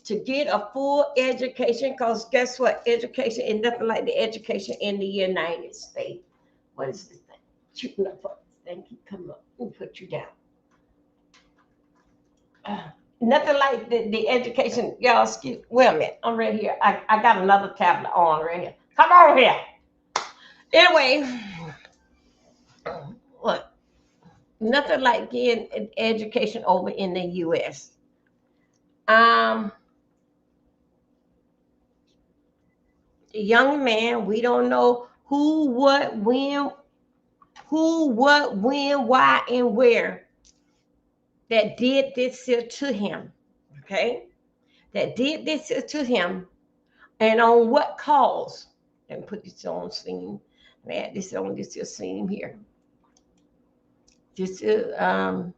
S1: to get a full education. Because guess what? Education is nothing like the education in the United States. What is this thing? Shooting up for this thing keep coming up. We'll put you down. Nothing like the education, y'all. Excuse, wait a minute. I'm right here. I got another tablet on right here. Come on here. Anyway, look, nothing like getting an education over in the U.S. The young man, we don't know who, what, when, why, and where that did this to him. Okay, that did this to him. And on what cause? And put this on scene. Man, this on this here scene here. This is I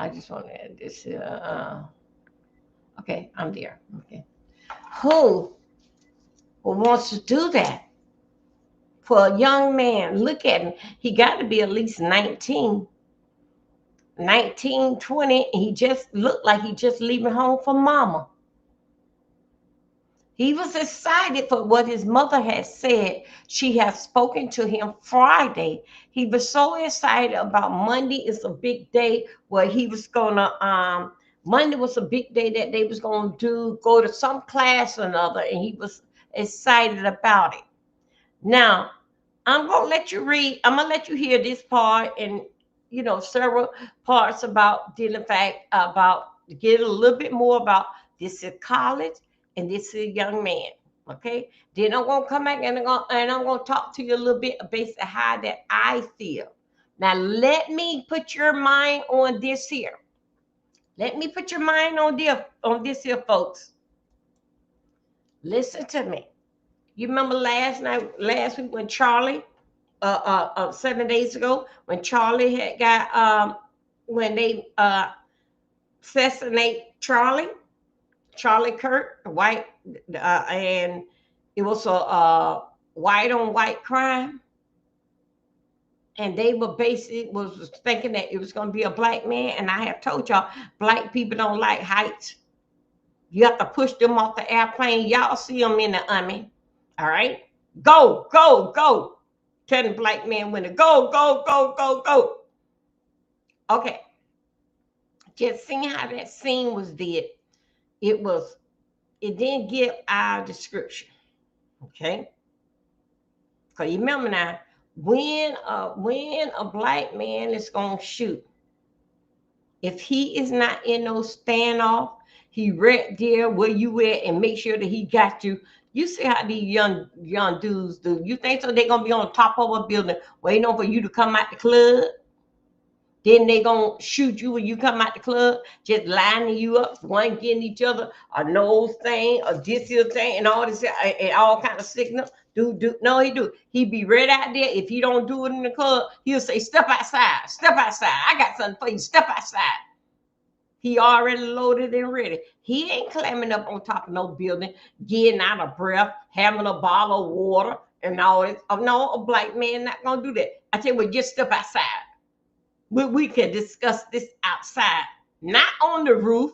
S1: just want to add this. Okay, I'm there. Okay, who wants to do that for a young man? Look at him. He got to be at least 19. 19, 20, and he just looked like he just leaving home for mama. He was excited for what his mother had said. She had spoken to him Friday. He was so excited about Monday. Is a big day where he was gonna Monday was a big day that they was gonna go to some class or another, and he was excited about it. Now, I'm gonna let you read. I'm gonna let you hear this part and several parts about dealing fact about get a little bit more about this is college and this is a young man. Okay, then I'm gonna come back and I'm gonna talk to you a little bit based on how that I feel. Now let me put your mind on this here. Let me put your mind on this here, folks. Listen to me. You remember last week when Charlie 7 days ago when Charlie had got when they assassinate Charlie Kirk, white, and it was a white on white crime, and they were basically was thinking that it was going to be a black man. And I have told y'all, black people don't like heights. You have to push them off the airplane. Y'all see them in the Army, all right? Go, go, go. Tell the black man when to go, go, go, go, go. Okay. Just seeing how that scene was did. It didn't give our description. Okay. Because you remember now, when a black man is gonna shoot, if he is not in no standoff, he right there where you at and make sure that he got you. You see how these young dudes do. You think so they're gonna be on top of a building waiting on for you to come out the club? Then they gonna shoot you when you come out the club, just lining you up, one getting each other a nose thing, a this here thing, and all this and all kind of signal. No, he do. He be right out there. If he don't do it in the club, he'll say, "Step outside, step outside. I got something for you. Step outside." He already loaded and ready. He ain't climbing up on top of no building, getting out of breath, having a bottle of water and all this. Oh, no, a black man not gonna do that. I tell you what, just step outside. We can discuss this outside, not on the roof.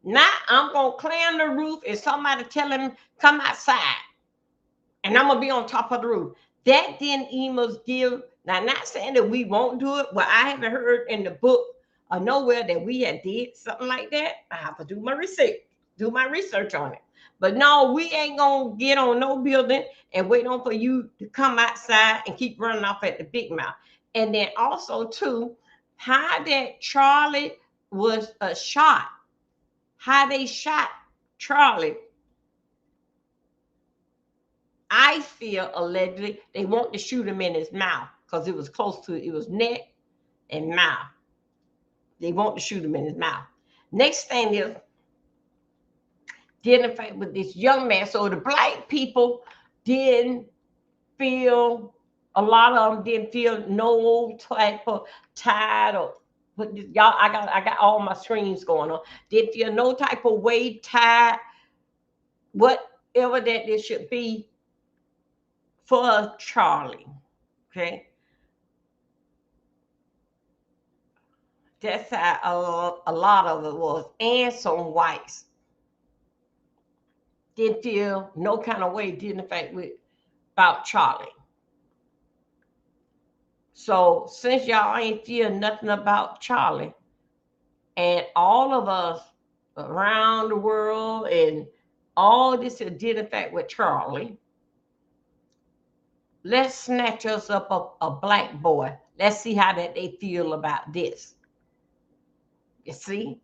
S1: Not I'm gonna climb the roof and somebody tell him come outside, and I'm gonna be on top of the roof. That didn't even give. Now, not saying that we won't do it, but I haven't heard in the book or nowhere that we had did something like that. I have to do my research on it. But no, we ain't gonna get on no building and wait on for you to come outside and keep running off at the big mouth. And then also too, how that Charlie was shot, how they shot Charlie. I feel allegedly they want to shoot him in his mouth because it was close to it was neck and mouth. They want to shoot him in his mouth. Next thing is didn't fight with this young man. So the black people didn't feel, a lot of them didn't feel no type of tired or y'all. I got all my screens going on. Didn't feel no type of way tired, whatever that it should be for Charlie. Okay. That's how a lot of it was. And some whites didn't feel no kind of way, didn't affect with about Charlie. So since y'all ain't feel nothing about Charlie, and all of us around the world and all this did affect with Charlie, let's snatch us up a black boy. Let's see how that they feel about this. You see?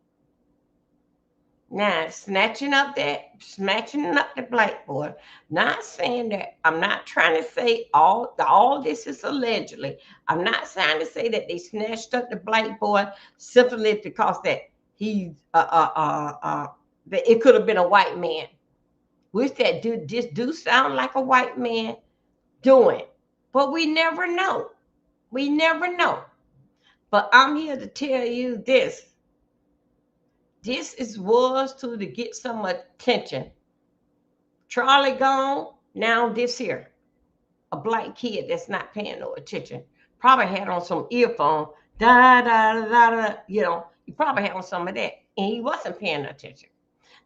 S1: Now, snatching up the black boy. Not saying that, I'm not trying to say all this is allegedly. I'm not trying to say that they snatched up the black boy simply because that he's that it could have been a white man. Which that this do sound like a white man doing, but we never know. We never know. But I'm here to tell you this. This was to get some attention. Charlie gone, now this here. A black kid that's not paying no attention. Probably had on some earphone Da da da da. You know, he probably had on some of that, and he wasn't paying attention.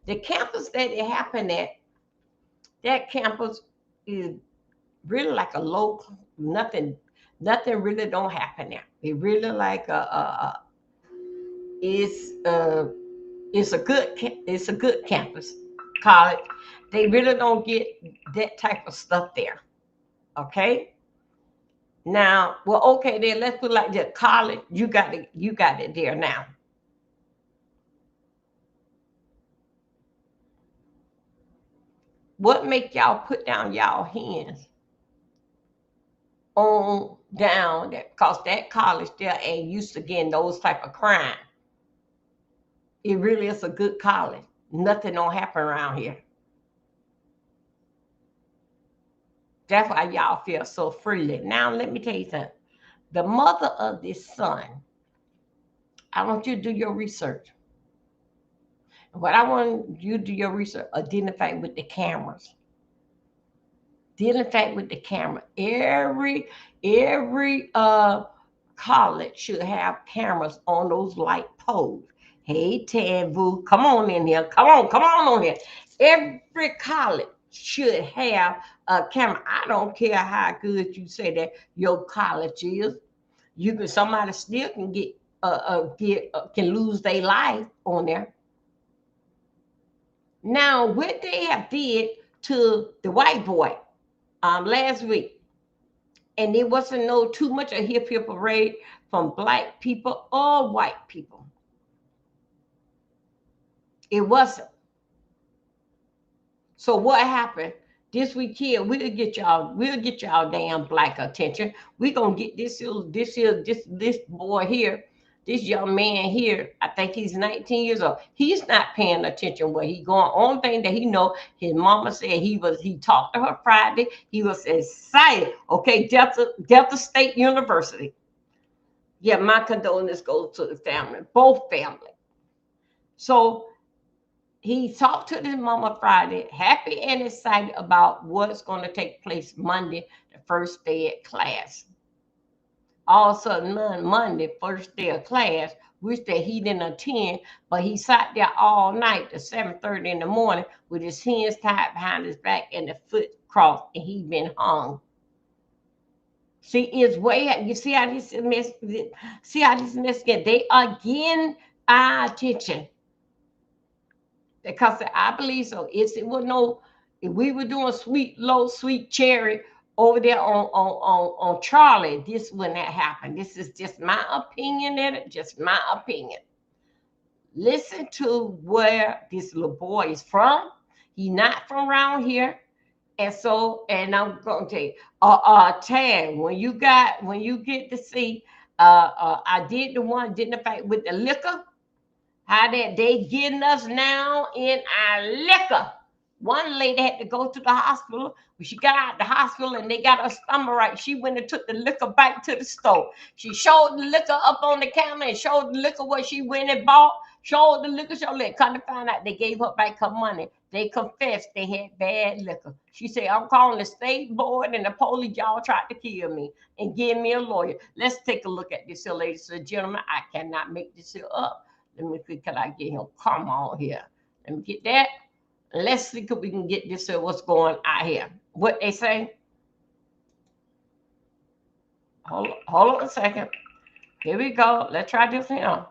S1: The campus that it happened at, that campus is really like a low, nothing, nothing really don't happen there. It really like it's uh, it's a good campus college. They really don't get that type of stuff there. Okay. Now, well, okay, then let's put it like that. College, you got it there now. What make y'all put down y'all hands on down that because that college there ain't used to getting those type of crime. It really is a good college. Nothing don't happen around here. That's why y'all feel so freely. Now let me tell you something. The mother of this son, I want you to do your research. What I want you to do your research, identify with the cameras. Identify with the camera. Every college should have cameras on those light poles. Hey, Tavu, come on in here. Come on here. Every college should have a camera. I don't care how good you say that your college is. You can somebody still can can lose their life on there. Now, what they have did to the white boy last week, and it wasn't no too much a hip parade from black people or white people. It wasn't. So what happened this week here? We'll get y'all damn black attention. We're gonna get this boy here, this young man here. I think he's 19 years old. He's not paying attention where he going. Only thing that he know, his mama said he talked to her Friday. He was excited. Okay, Delta State University. Yeah, my condolences goes to the family, both families. So he talked to his mama Friday, happy and excited about what's going to take place Monday, the first day of class. All of a sudden, Monday, first day of class, which that he didn't attend, but he sat there all night to 7:30 in the morning with his hands tied behind his back and the foot crossed, and he been hung. See, it's way. You see how this get? They are getting our attention. Because I believe so. It would no. If we were doing sweet cherry over there on Charlie, this wouldn't have happened. This is just my opinion, and just my opinion. Listen to where this little boy is from. He's not from around here. And so, and I'm gonna tell you, Tad, when you get to see, I did the one identify with the liquor. How that they getting us now in our liquor. One lady had to go to the hospital. When she got out of the hospital and they got her stomach right, she went and took the liquor back to the store. She showed the liquor up on the counter and showed the liquor what she went and bought. Showed the liquor, Come to find out they gave her back her money. They confessed they had bad liquor. She said, I'm calling the state board and the police. Y'all tried to kill me and give me a lawyer. Let's take a look at this here, ladies and gentlemen. I cannot make this here up. Let me see, can I get him? Come on here. Let me get that. Let's see if we can get this here, what's going out here. What they say? Hold on a second. Here we go. Let's try this here.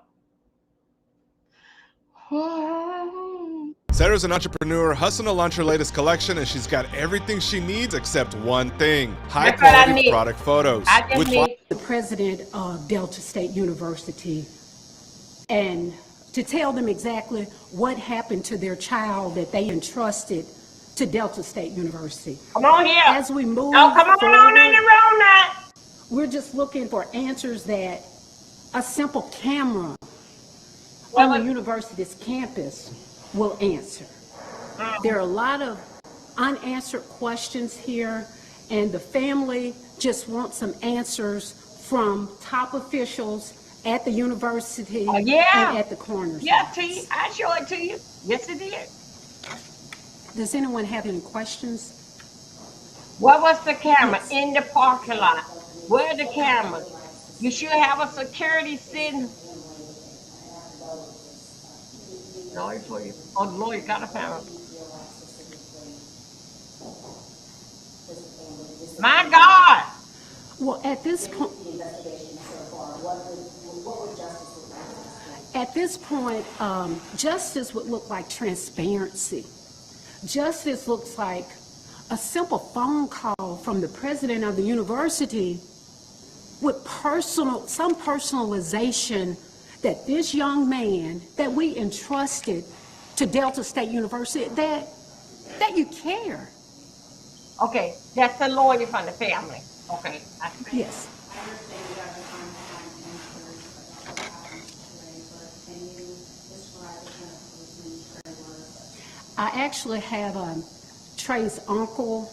S9: Sarah's an entrepreneur hustling to launch her latest collection, and she's got everything she needs except one thing: high-quality product photos.
S10: The president of Delta State University, and to tell them exactly what happened to their child that they entrusted to Delta State University.
S1: Come on here.
S10: As we move
S1: come on
S10: forward,
S1: in the room now.
S10: We're just looking for answers that a simple camera on the university's campus will answer. There are a lot of unanswered questions here, and the family just wants some answers from top officials at the university and at the coroner's office.
S1: I show it to you. Yes, it did.
S10: Does anyone have any questions?
S1: What was the camera in the parking lot? Where the cameras? You should have a security sitting. No, it's for you. Oh, the lawyer got a pound. My God.
S10: Well, at this point, justice would look like transparency. Justice looks like a simple phone call from the president of the university with some personalization that this young man that we entrusted to Delta State University, that you care.
S1: Okay, that's the lawyer from the family. Okay.
S10: Yes. I actually have Trey's uncle,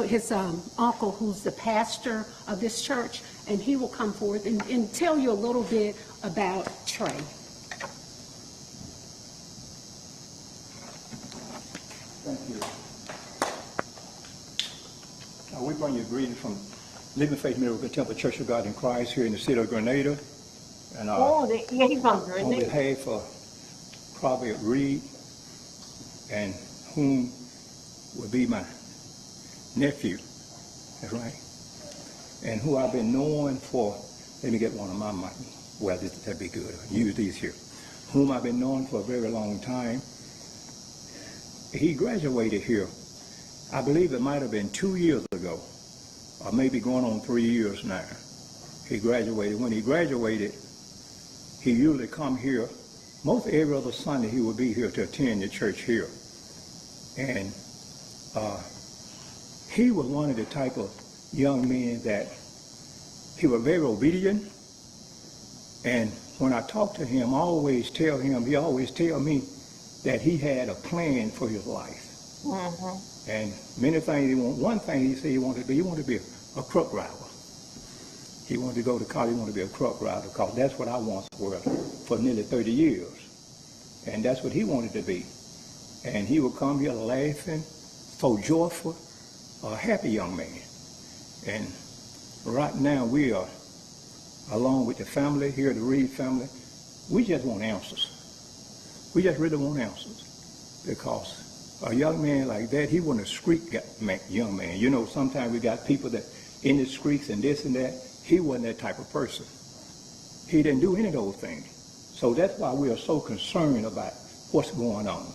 S10: his uncle who's the pastor of this church, and he will come forward and tell you a little bit about Trey.
S11: Thank you. We bring you greetings from Living Faith Miracle Temple Church of God in Christ here in the city of Grenada. And
S1: yeah, he's from Grenada.
S11: On behalf of Prophet Reed, and whom will be my nephew, that's right, and who I've been knowing for, let me get one of my mic, well, that'd be good, I'll use these here, whom I've been knowing for a very long time. He graduated here, I believe it might have been 2 years ago, or maybe going on 3 years now. He graduated. When he graduated, he usually come here, most every other Sunday he would be here to attend the church here. And he was one of the type of young men that he was very obedient. And when I talk to him, I always tell him, he always tell me that he had a plan for his life. Mm-hmm. And many things he wanted. One thing he said he wanted to be a truck driver. He wanted to go to college, he wanted to be a truck driver, because that's what I once was for nearly 30 years. And that's what he wanted to be. And he would come here laughing, so joyful, a happy young man. And right now we are, along with the family here, the Reed family, we just want answers. We just really want answers. Because a young man like that, he wasn't a street young man. You know, sometimes we got people that in the streets and this and that. He wasn't that type of person. He didn't do any of those things. So that's why we are so concerned about what's going on.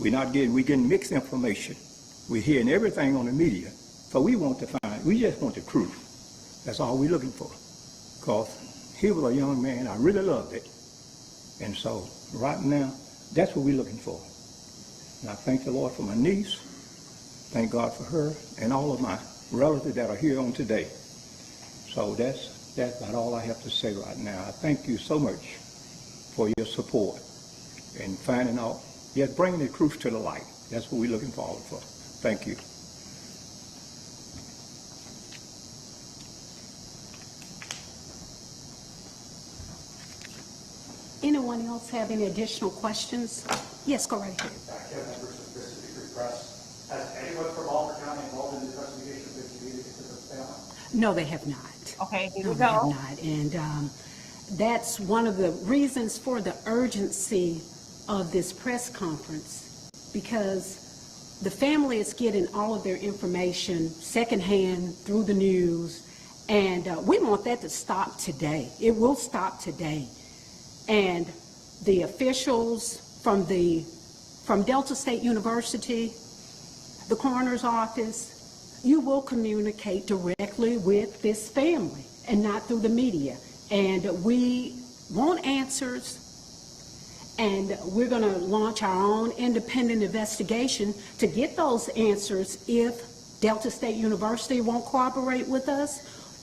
S11: We're getting mixed information. We're hearing everything on the media. So we just want the truth. That's all we're looking for. Because he was a young man, I really loved it. And so right now, that's what we're looking for. And I thank the Lord for my niece. Thank God for her and all of my relatives that are here on today. So that's about all I have to say right now. I thank you so much for your support and finding out, just bringing the truth to the light. That's what we're looking forward for. Thank you.
S10: Anyone else have any additional questions? Yes, go right ahead.
S11: Has anyone from Baltimore County involved in the investigation of the community to the family?
S10: No, they have not.
S1: Okay, here
S10: no,
S1: we
S10: they
S1: go.
S10: have not. And that's one of the reasons for the urgency of this press conference, because the family is getting all of their information secondhand through the news, and we want that to stop today. It will stop today. And the officials from Delta State University, the coroner's office, you will communicate directly with this family and not through the media. And we want answers, and we're going to launch our own independent investigation to get those answers if Delta State University won't cooperate with us,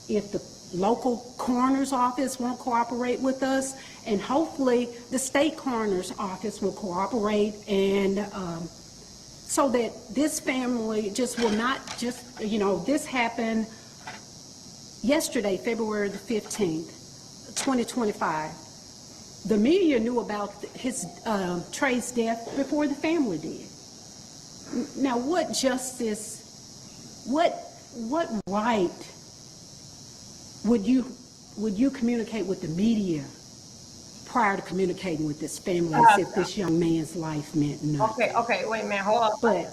S10: if the local coroner's office won't cooperate with us, and hopefully the state coroner's office will cooperate, and so that this family just will not just, this happened yesterday, February the 15th, 2025. The media knew about his Trey's death before the family did. Now, what justice, what right would would you communicate with the media prior to communicating with this family as if this young man's life meant nothing?
S1: Okay, wait a minute, hold on.
S10: But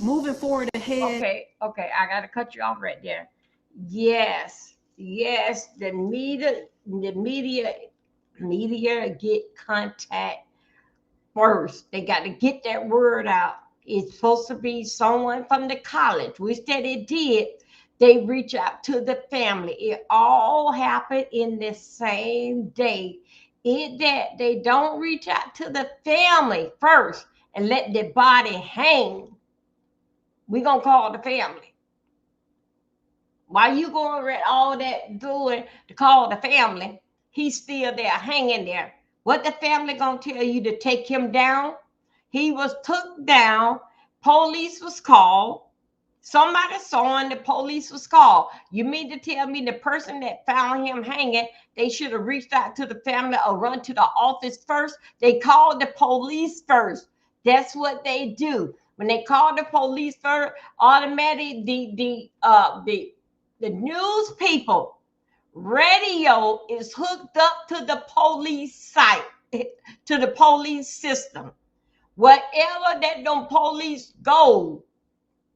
S10: moving forward ahead.
S1: Okay, I gotta cut you off right there. Yes, the media get contact first. They got to get that word out. It's supposed to be someone from the college, which that it did. They reach out to the family. It all happened in the same day. That they don't reach out to the family first and let the body hang. We're gonna call the family. Why you going with all that doing to call the family? He's still there, hanging there. What the family gonna tell you to take him down? He was took down. Police was called. Somebody saw him. The police was called. You mean to tell me the person that found him hanging, they should have reached out to the family or run to the office first? They called the police first. That's what they do. When they call the police first, automatically the news people, radio is hooked up to the police site, to the police system. Wherever that them police go,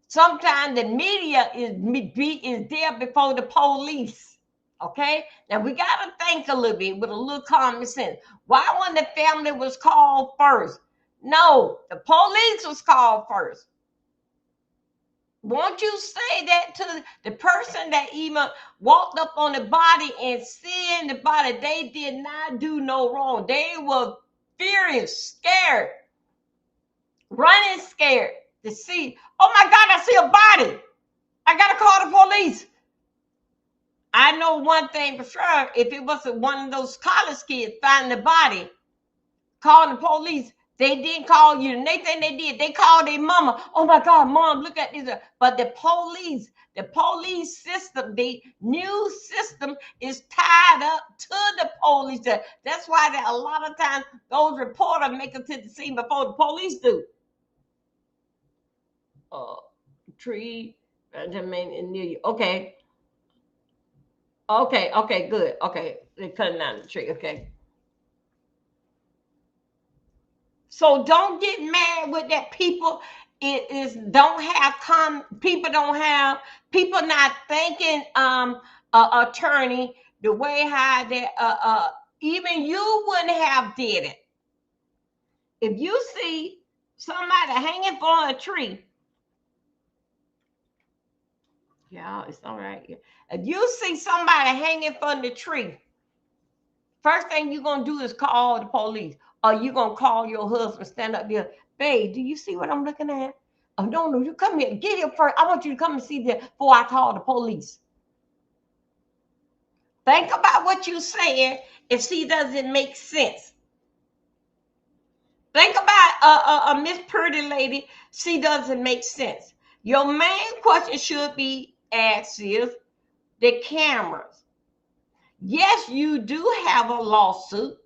S1: sometimes the media is there before the police. Okay, now we gotta think a little bit with a little common sense. Why when the family was called first? No, the police was called first. Won't you say that to the person that even walked up on the body and seeing the body? They did not do no wrong. They were furious, scared, running scared to see, oh my God, I see a body. I got to call the police. I know one thing for sure. If it wasn't one of those college kids finding the body, calling the police, they didn't call you. The next thing they did, they called their mama. Oh my God, mom, look at this. But the police system, the news system is tied up to the police. That's why that a lot of times those reporters make it to the scene before the police do. Tree, Benjamin, and New York. Okay, good. Okay, they're cutting down the tree. Okay. So don't get mad with that. People people not thinking attorney the way how that even you wouldn't have did it. If you see somebody hanging from a tree, yeah, it's all right. If you see somebody hanging from the tree, first thing you're gonna do is call the police. Or you're gonna call your husband, stand up there. Babe, do you see what I'm looking at? Oh, no, you come here. Get here first. I want you to come and see that before I call the police. Think about what you're saying and see does it make sense. Think about a Miss Pretty Lady. See does it make sense. Your main question should be asked is the cameras. Yes, you do have a lawsuit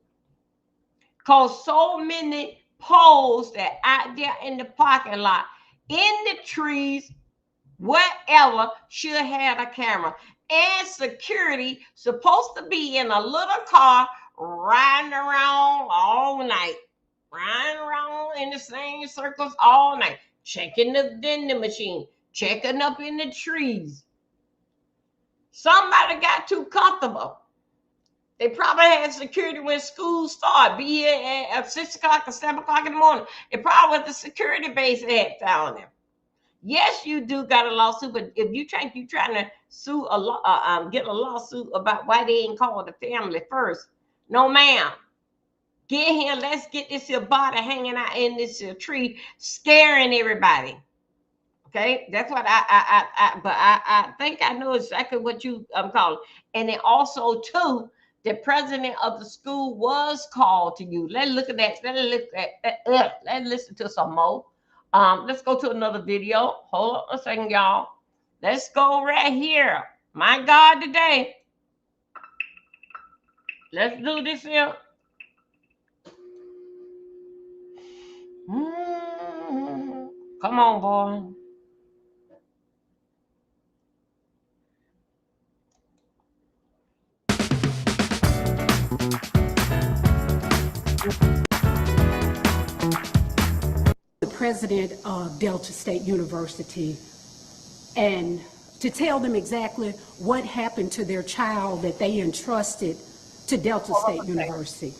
S1: because so many poles that out there in the parking lot, in the trees, whatever, should have a camera. And security supposed to be in a little car riding around all night, riding around in the same circles all night, checking the vending machine, checking up in the trees. Somebody got too comfortable. They probably had security when school started, be here at 6 o'clock or 7 o'clock in the morning. It probably was the security base that had found them. Yes, you do got a lawsuit, but if you trying to sue get a lawsuit about why they ain't called the family first, no ma'am. Get here, let's get this here body hanging out in this tree, scaring everybody. Okay, that's what I think I know exactly what you calling. And then also too, the president of the school was called to you. Let's look at that. Let's listen to some more. Let's go to another video. Hold on a second, y'all. Let's go right here. My God, today. Let's do this here. Come on, boy.
S10: The president of Delta State University, and to tell them exactly what happened to their child that they entrusted to Delta State University.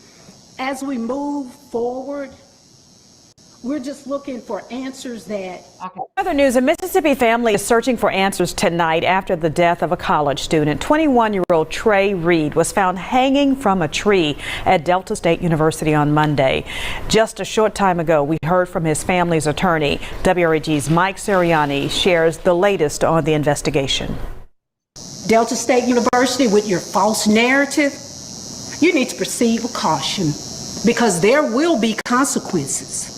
S10: As we move forward, we're just looking for answers that...
S12: Other news, a Mississippi family is searching for answers tonight after the death of a college student. 21-year-old Trey Reed was found hanging from a tree at Delta State University on Monday. Just a short time ago, we heard from his family's attorney. WREG's Mike Sirianni shares the latest on the investigation.
S10: Delta State University, with your false narrative, you need to proceed with caution because there will be consequences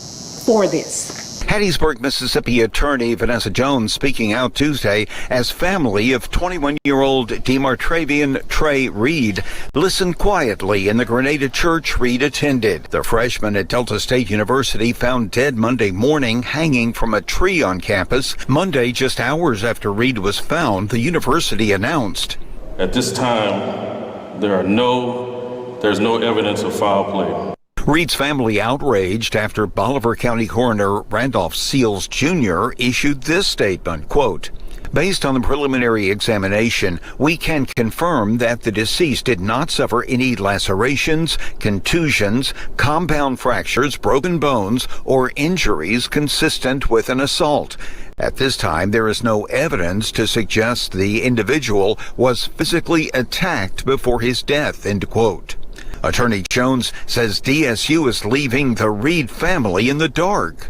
S10: for this.
S13: Hattiesburg, Mississippi attorney Vanessa Jones speaking out Tuesday as family of 21-year-old Demartravian Trey Reed listened quietly in the Grenada church Reed attended. The freshman at Delta State University found dead Monday morning hanging from a tree on campus. Monday, just hours after Reed was found, the university announced.
S14: At this time, there's no evidence of foul play.
S13: Reed's family outraged after Bolivar County Coroner Randolph Seals Jr. issued this statement, quote, "Based on the preliminary examination, we can confirm that the deceased did not suffer any lacerations, contusions, compound fractures, broken bones, or injuries consistent with an assault. At this time, there is no evidence to suggest the individual was physically attacked before his death," end quote. Attorney Jones says DSU is leaving the Reed family in the dark.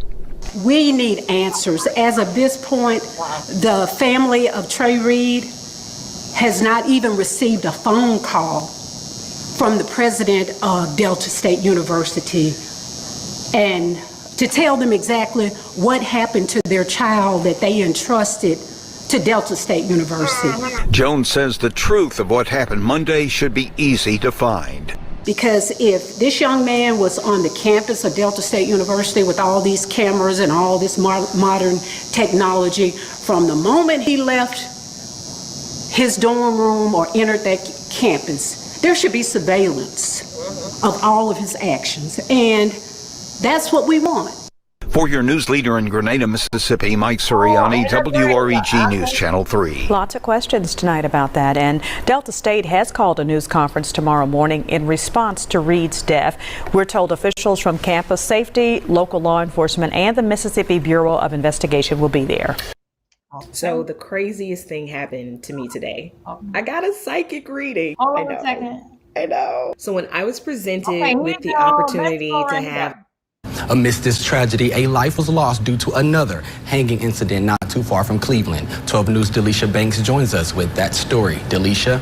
S10: We need answers. As of this point, the family of Trey Reed has not even received a phone call from the president of Delta State University and to tell them exactly what happened to their child that they entrusted to Delta State University.
S13: Jones says the truth of what happened Monday should be easy to find.
S10: Because if this young man was on the campus of Delta State University with all these cameras and all this modern technology, from the moment he left his dorm room or entered that campus, there should be surveillance of all of his actions. And that's what we want.
S13: For your news leader in Grenada, Mississippi, Mike Sirianni, WREG News Channel 3.
S12: Lots of questions tonight about that, and Delta State has called a news conference tomorrow morning in response to Reed's death. We're told officials from campus safety, local law enforcement, and the Mississippi Bureau of Investigation will be there.
S8: So the craziest thing happened to me today. I got a psychic reading.
S1: Hold on a second.
S8: I know. So when I was presented with the opportunity to have...
S15: Amidst this tragedy, a life was lost due to another hanging incident not too far from Cleveland. 12 News' Delisha Banks joins us with that story. Delisha?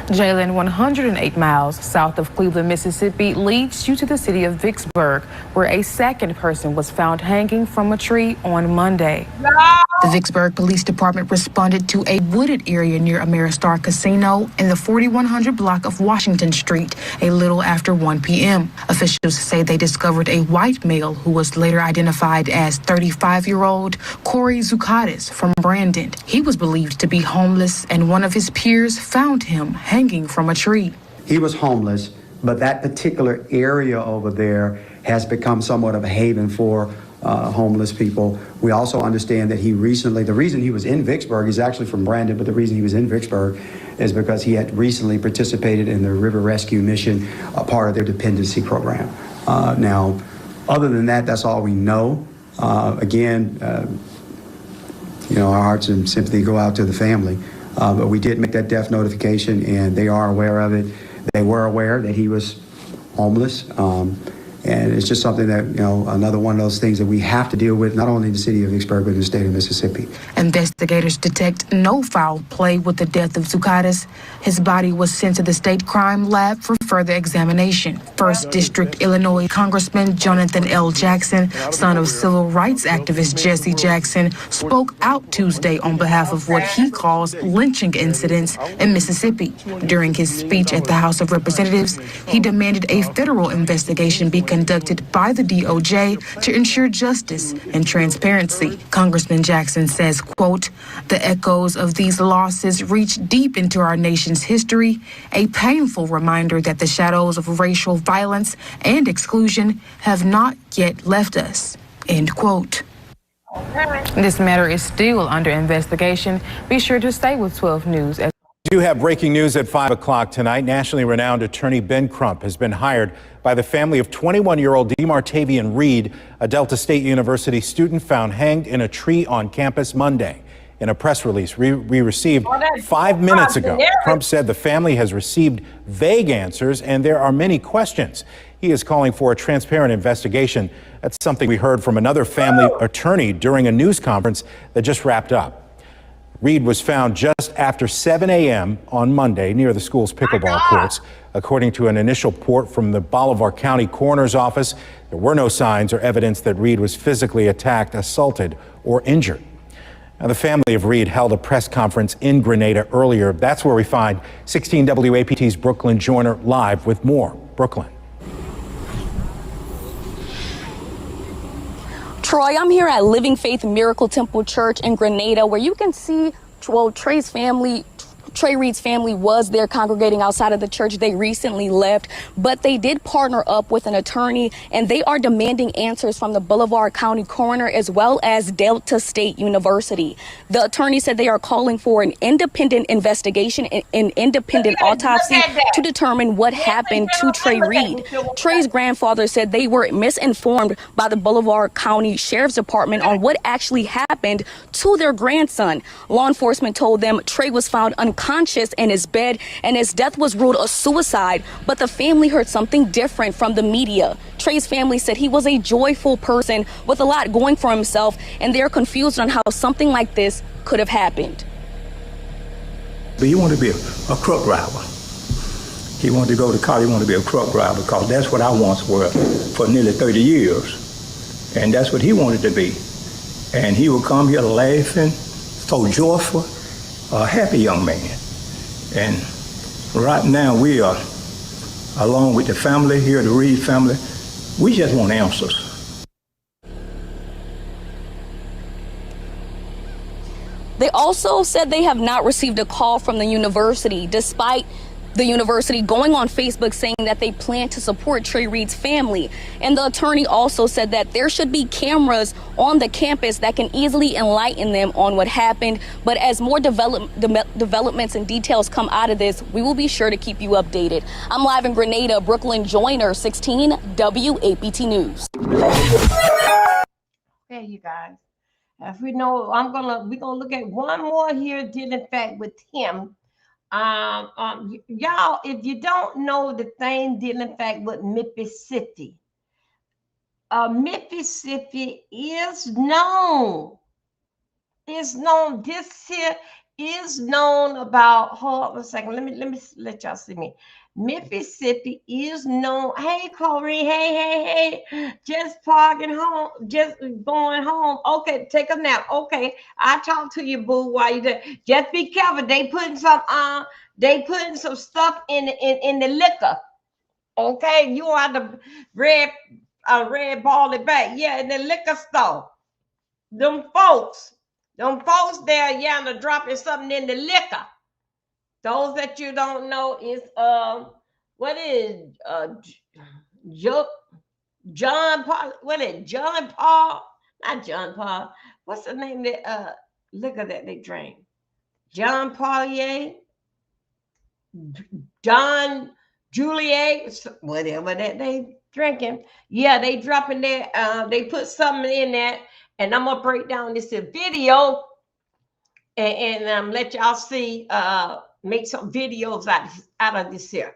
S16: Jalen, 108 miles south of Cleveland, Mississippi, leads you to the city of Vicksburg, where a second person was found hanging from a tree on Monday. The Vicksburg Police Department responded to a wooded area near Ameristar Casino in the 4100 block of Washington Street a little after 1 p.m. Officials say they discovered a white male who was later identified as 35-year-old Corey Zucadis from Brandon. He was believed to be homeless, and one of his peers found him hanging from a tree.
S17: He was homeless, but that particular area over there has become somewhat of a haven for homeless people. We also understand that the reason he was in Vicksburg, he's actually from Brandon, but the reason he was in Vicksburg is because he had recently participated in the River Rescue Mission, a part of their dependency program. Now, other than that, that's all we know. Again, our hearts and sympathy go out to the family. But we did make that death notification, and they are aware of it. They were aware that he was homeless. And it's just something that, another one of those things that we have to deal with, not only in the city of Vicksburg, but in the state of Mississippi.
S16: Investigators detect no foul play with the death of Zucadis. His body was sent to the state crime lab for further examination. First District Illinois Congressman Jonathan L. Jackson, son of civil rights activist Jesse Jackson, spoke out Tuesday on behalf of what he calls lynching incidents in Mississippi. During his speech at the House of Representatives, he demanded a federal investigation be conducted by the DOJ to ensure justice and transparency. Congressman Jackson says, quote, "The echoes of these losses reach deep into our nation's history, a painful reminder that the shadows of racial violence and exclusion have not yet left us, end quote. This matter is still under investigation. Be sure to stay with 12 News.
S18: We do have breaking news at 5 o'clock tonight. Nationally renowned attorney Ben Crump has been hired by the family of 21-year-old DeMartavian Reed, a Delta State University student found hanged in a tree on campus Monday. In a press release we received 5 minutes ago, Crump said the family has received vague answers and there are many questions. He is calling for a transparent investigation. That's something we heard from another family attorney during a news conference that just wrapped up. Reed was found just after 7 a.m. on Monday near the school's pickleball courts. According to an initial report from the Bolivar County Coroner's Office, there were no signs or evidence that Reed was physically attacked, assaulted, or injured. Now, the family of Reed held a press conference in Grenada earlier. That's where we find 16 WAPT's Brooklyn Joyner live with more. Brooklyn.
S19: Troy, I'm here at Living Faith Miracle Temple Church in Grenada, where you can see, well, Trey Reed's family was there congregating outside of the church. They recently left, but they did partner up with an attorney, and they are demanding answers from the Bolivar County Coroner as well as Delta State University. The attorney said they are calling for an independent investigation and an independent autopsy to determine what happened to Trey Reed. Trey's grandfather said they were misinformed by the Bolivar County Sheriff's Department on what actually happened to their grandson. Law enforcement told them Trey was found unconscious in his bed and his death was ruled a suicide, but the family heard something different from the media. Trey's family said he was a joyful person with a lot going for himself, and they're confused on how something like this could have happened.
S11: But he wanted to be a truck driver. He wanted to go to college, he wanted to be a truck driver because that's what I once were for nearly 30 years. And that's what he wanted to be. And he would come here laughing, so joyful, a happy young man. And right now we are, along with the family here, the Reed family, we just want answers.
S19: They also said they have not received a call from the university, despite the university going on Facebook saying that they plan to support Trey Reed's family. And the attorney also said that there should be cameras on the campus that can easily enlighten them on what happened. But as more developments and details come out of this, we will be sure to keep you updated. I'm live in Grenada, Brooklyn Joyner, 16 WAPT News.
S1: Okay, you guys. As we know, we're gonna look at one more here dealing fact with him. Y'all, if you don't know the thing dealing fact with Mississippi, Mississippi is known. This here is known about. Hold on a second. Let me let y'all see me. Mississippi is known. Hey, Corey. Hey. Just parking home. Just going home. Okay, take a nap. Okay, I talk to you, boo. While you there, just be careful. They putting some stuff in the liquor. Okay, you are the red ball it back. Yeah, in the liquor store. Them folks there, yeah, they're dropping something in the liquor. Those that you don't know is what is John Paul? What is John Paul? Not John Paul. What's the name of that liquor that they drink? John Paulier, John Juliet, whatever that they drinking. Yeah, they dropping there. They put something in that, and I'm gonna break down this video and let y'all see. Make some videos out of this here.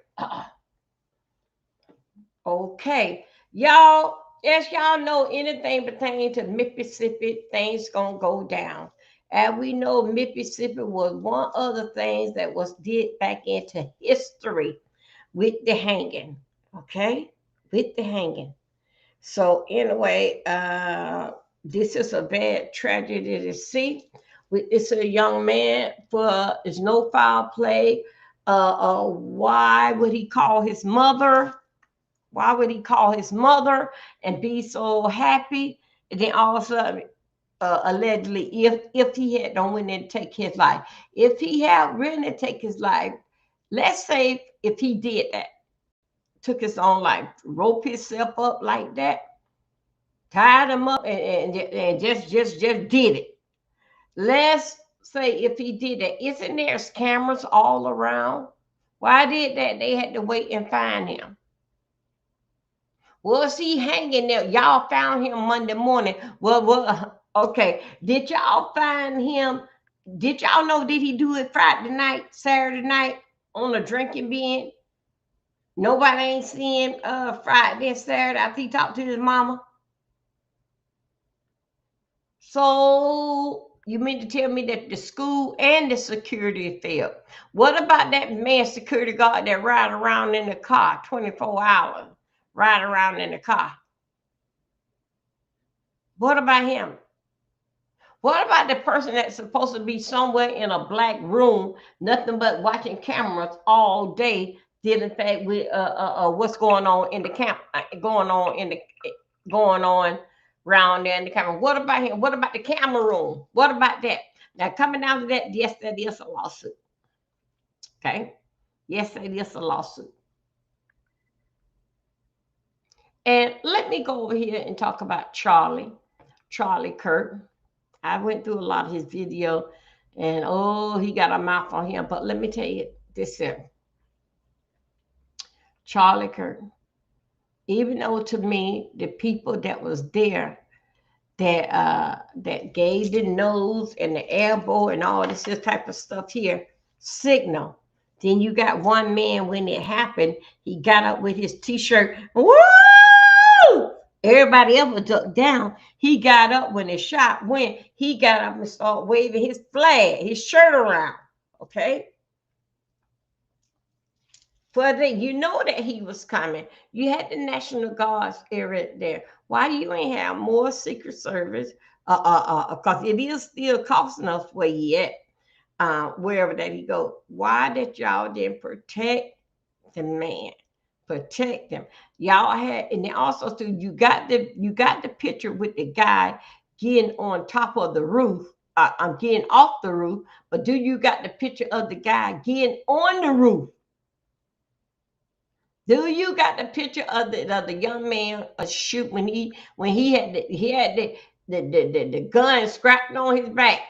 S1: Okay, y'all, as y'all know, anything pertaining to Mississippi, things gonna go down. And we know Mississippi was one of the things that was did back into history with the hanging. Okay, with the hanging. So anyway, this is a bad tragedy to see. It's a young man for there's no foul play. Why would he call his mother? Why would he call his mother and be so happy? And then all of a sudden, allegedly, if he had don't went in to take his life, if he had really take his life, let's say if he did that, took his own life, rope himself up like that, tied him up, and just did it. Let's say if he did that, isn't there cameras all around? Why did that? They had to wait and find him. Was he hanging there? Y'all found him Monday morning. Well, okay. Did y'all find him? Did y'all know, did he do it Friday night, Saturday night on a drinking bin? Nobody ain't seen Friday and Saturday after he talked to his mama. So you mean to tell me that the school and the security failed? What about that man security guard that ride around in the car 24 hours, ride around in the car? What about him? What about the person that's supposed to be somewhere in a black room, nothing but watching cameras all day, dealing with what's going on in the camp, going on around there in the camera? What about him? What about the camera room? What about that? Now, coming out of that, yes, that is a lawsuit. Okay? Yes, it is a lawsuit. And let me go over here and talk about Charlie Kirk. I went through a lot of his video, and he got a mouth on him. But let me tell you this here. Charlie Kirk, even though to me, the people that was there, that gave the nose and the elbow and all this type of stuff here, signal. Then you got one man, when it happened, he got up with his t-shirt. Woo! Everybody else ducked down. He got up when the shot went. He got up and started waving his flag, his shirt around. Okay? You know that he was coming. You had the National Guards area there. Why you ain't have more Secret Service? Because it is still costing us where he at, wherever that he go. Why did y'all didn't protect the man? Protect them. Y'all had, and then also too, you got the picture with the guy getting on top of the roof. I'm getting off the roof, but do you got the picture of the guy getting on the roof? Do you got the picture of the young man shoot when he had the gun strapped on his back?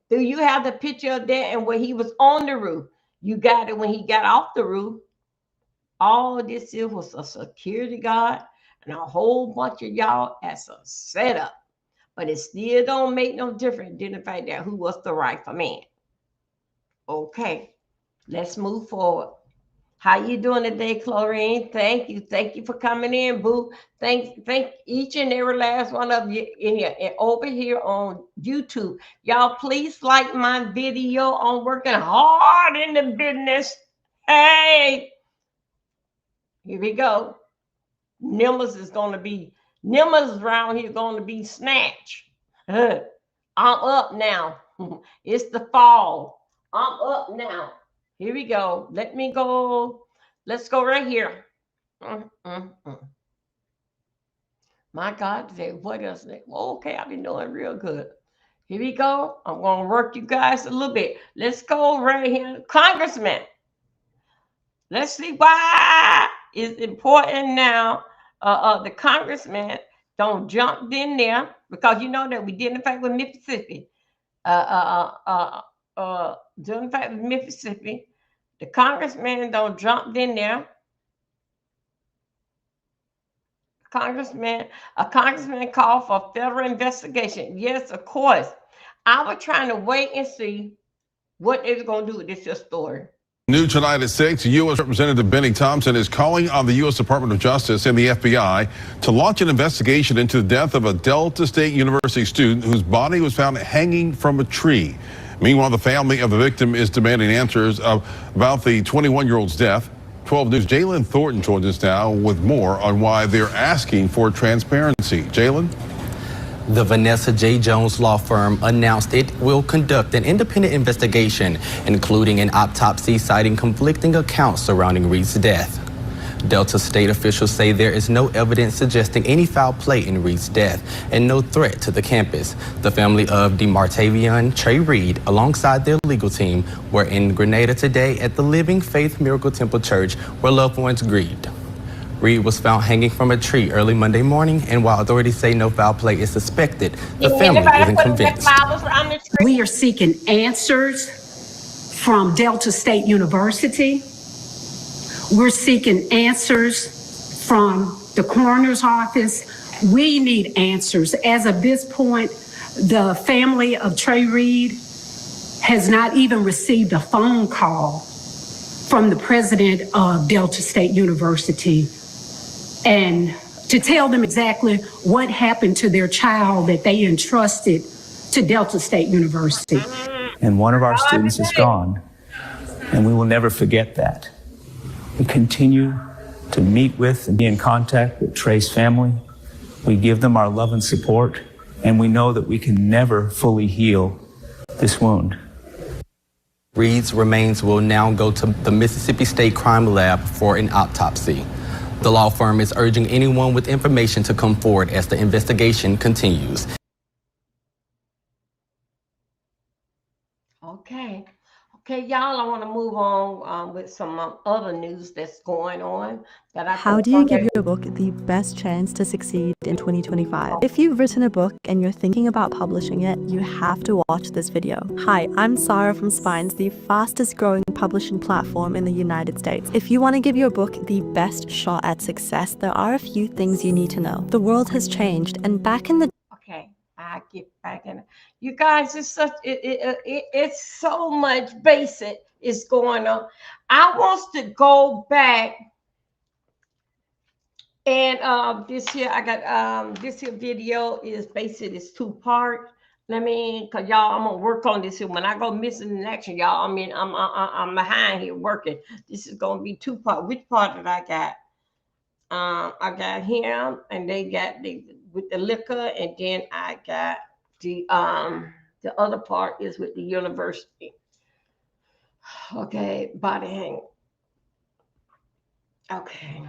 S1: Do you have the picture of that and when he was on the roof? You got it when he got off the roof. All this here was a security guard and a whole bunch of y'all as a setup. But it still don't make no difference than the fact that who was the rightful man. Okay, let's move forward. How you doing today, Chlorine? Thank you for coming in, boo. Thank each and every last one of you in here and over here on YouTube. Y'all, please like my video on working hard in the business. Hey, here we go. Nimmers around here going to be snatched. I'm up now. It's the fall. I'm up now. Here we go. Let's go right here. My God, today, what else? Okay, I've been doing real good. Here we go. I'm going to work you guys a little bit. Let's go right here. Congressman. Let's see why it's important now. The congressman don't jump in there because you know that we did in fact with Mississippi. Doing fact with Mississippi, the congressman don't jump in there. A congressman called for federal investigation. Yes, of course. I was trying to wait and see what they're going to do with this story.
S20: New tonight at 6, U.S. Representative Benny Thompson is calling on the U.S. Department of Justice and the FBI to launch an investigation into the death of a Delta State University student whose body was found hanging from a tree. Meanwhile, the family of the victim is demanding answers about the 21-year-old's death. 12 News' Jalen Thornton joins us now with more on why they're asking for transparency. Jalen?
S15: The Vanessa J. Jones law firm announced it will conduct an independent investigation, including an autopsy citing conflicting accounts surrounding Reed's death. Delta State officials say there is no evidence suggesting any foul play in Reed's death and no threat to the campus. The family of DeMartavian Trey Reed, alongside their legal team, were in Grenada today at the Living Faith Miracle Temple Church, where loved ones grieved. Reed was found hanging from a tree early Monday morning, and while authorities say no foul play is suspected, the family isn't convinced.
S10: We are seeking answers from Delta State University. We're seeking answers from the coroner's office. We need answers. As of this point, the family of Trey Reed has not even received a phone call from the president of Delta State University and to tell them exactly what happened to their child that they entrusted to Delta State University.
S21: And one of our students is gone, and we will never forget that. We continue to meet with and be in contact with Trey's family. We give them our love and support, and we know that we can never fully heal this wound.
S15: Reed's remains will now go to the Mississippi State Crime Lab for an autopsy. The law firm is urging anyone with information to come forward as the investigation continues.
S1: Okay, y'all, I want to move on with some other news that's going on.
S22: How do you give your book the best chance to succeed in 2025? If you've written a book and you're thinking about publishing it, you have to watch this video. Hi, I'm Sarah from Spines, the fastest growing publishing platform in the United States. If you want to give your book the best shot at success, there are a few things you need to know. The world has changed, and back in the
S1: I get back in it. You guys, it's such it's so much basic is going on. I want to go back and this here I got this here video is basically it's 2-part. Cause y'all, I'm gonna work on this here. When I go missing in action, y'all, I'm behind here working. This is gonna be 2-part. Which part did I got? I got him, and they got with the liquor, and then I got the other part is with the university. Okay, body hang. Okay.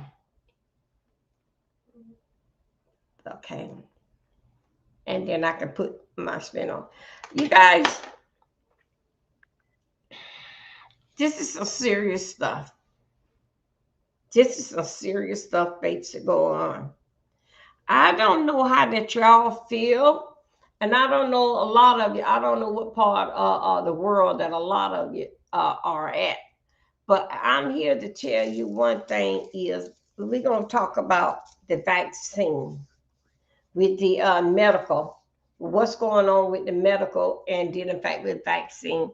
S1: And then I can put my spin on. You guys, this is some serious stuff. This is some serious stuff, baits, to go on. I don't know how that y'all feel, and I don't know a lot of you. I don't know what part of the world that a lot of you are at. But I'm here to tell you one thing is we're going to talk about the vaccine with the medical, what's going on with the medical, and then in fact with vaccine.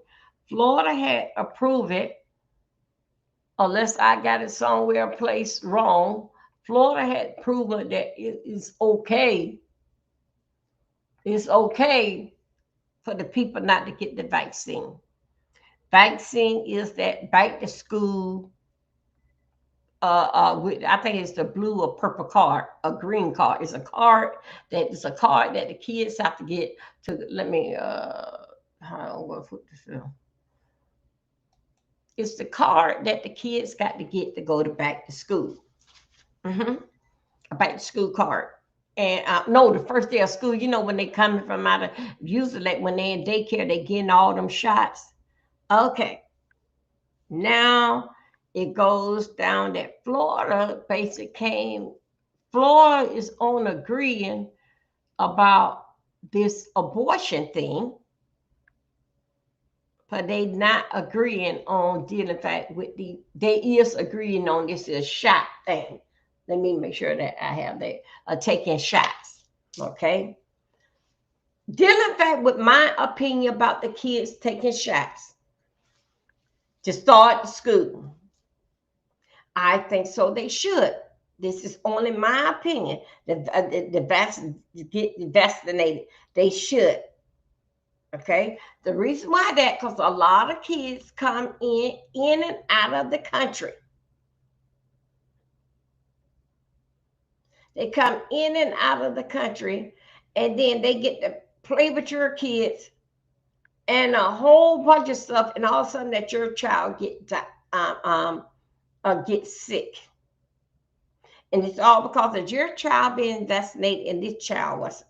S1: Florida had approved it, unless I got it somewhere placed wrong. Florida had proven that it is okay. It's okay for the people not to get the vaccine. Vaccine is that back to school. I think it's the blue or purple card, a green card. It's a card that the kids have to get to. Let me. How I'm gonna put this in. It's the card that the kids got to get to go to back to school. A back to school card. And no, the first day of school, you know, when they coming from out of, usually like when they in daycare, they getting all them shots. Okay. Now it goes down that Florida Florida is on agreeing about this abortion thing, but they not agreeing on dealing fact with they is agreeing on this is shot thing. Let me make sure that I have that taking shots. Okay. Dealing fact with my opinion about the kids taking shots to start the school. I think so they should. This is only my opinion. Get vaccinated. They should. Okay. The reason why that, because a lot of kids come in and out of the country. They come in and out of the country, and then they get to play with your kids and a whole bunch of stuff, and all of a sudden that your child gets sick. And it's all because of your child being vaccinated and this child wasn't.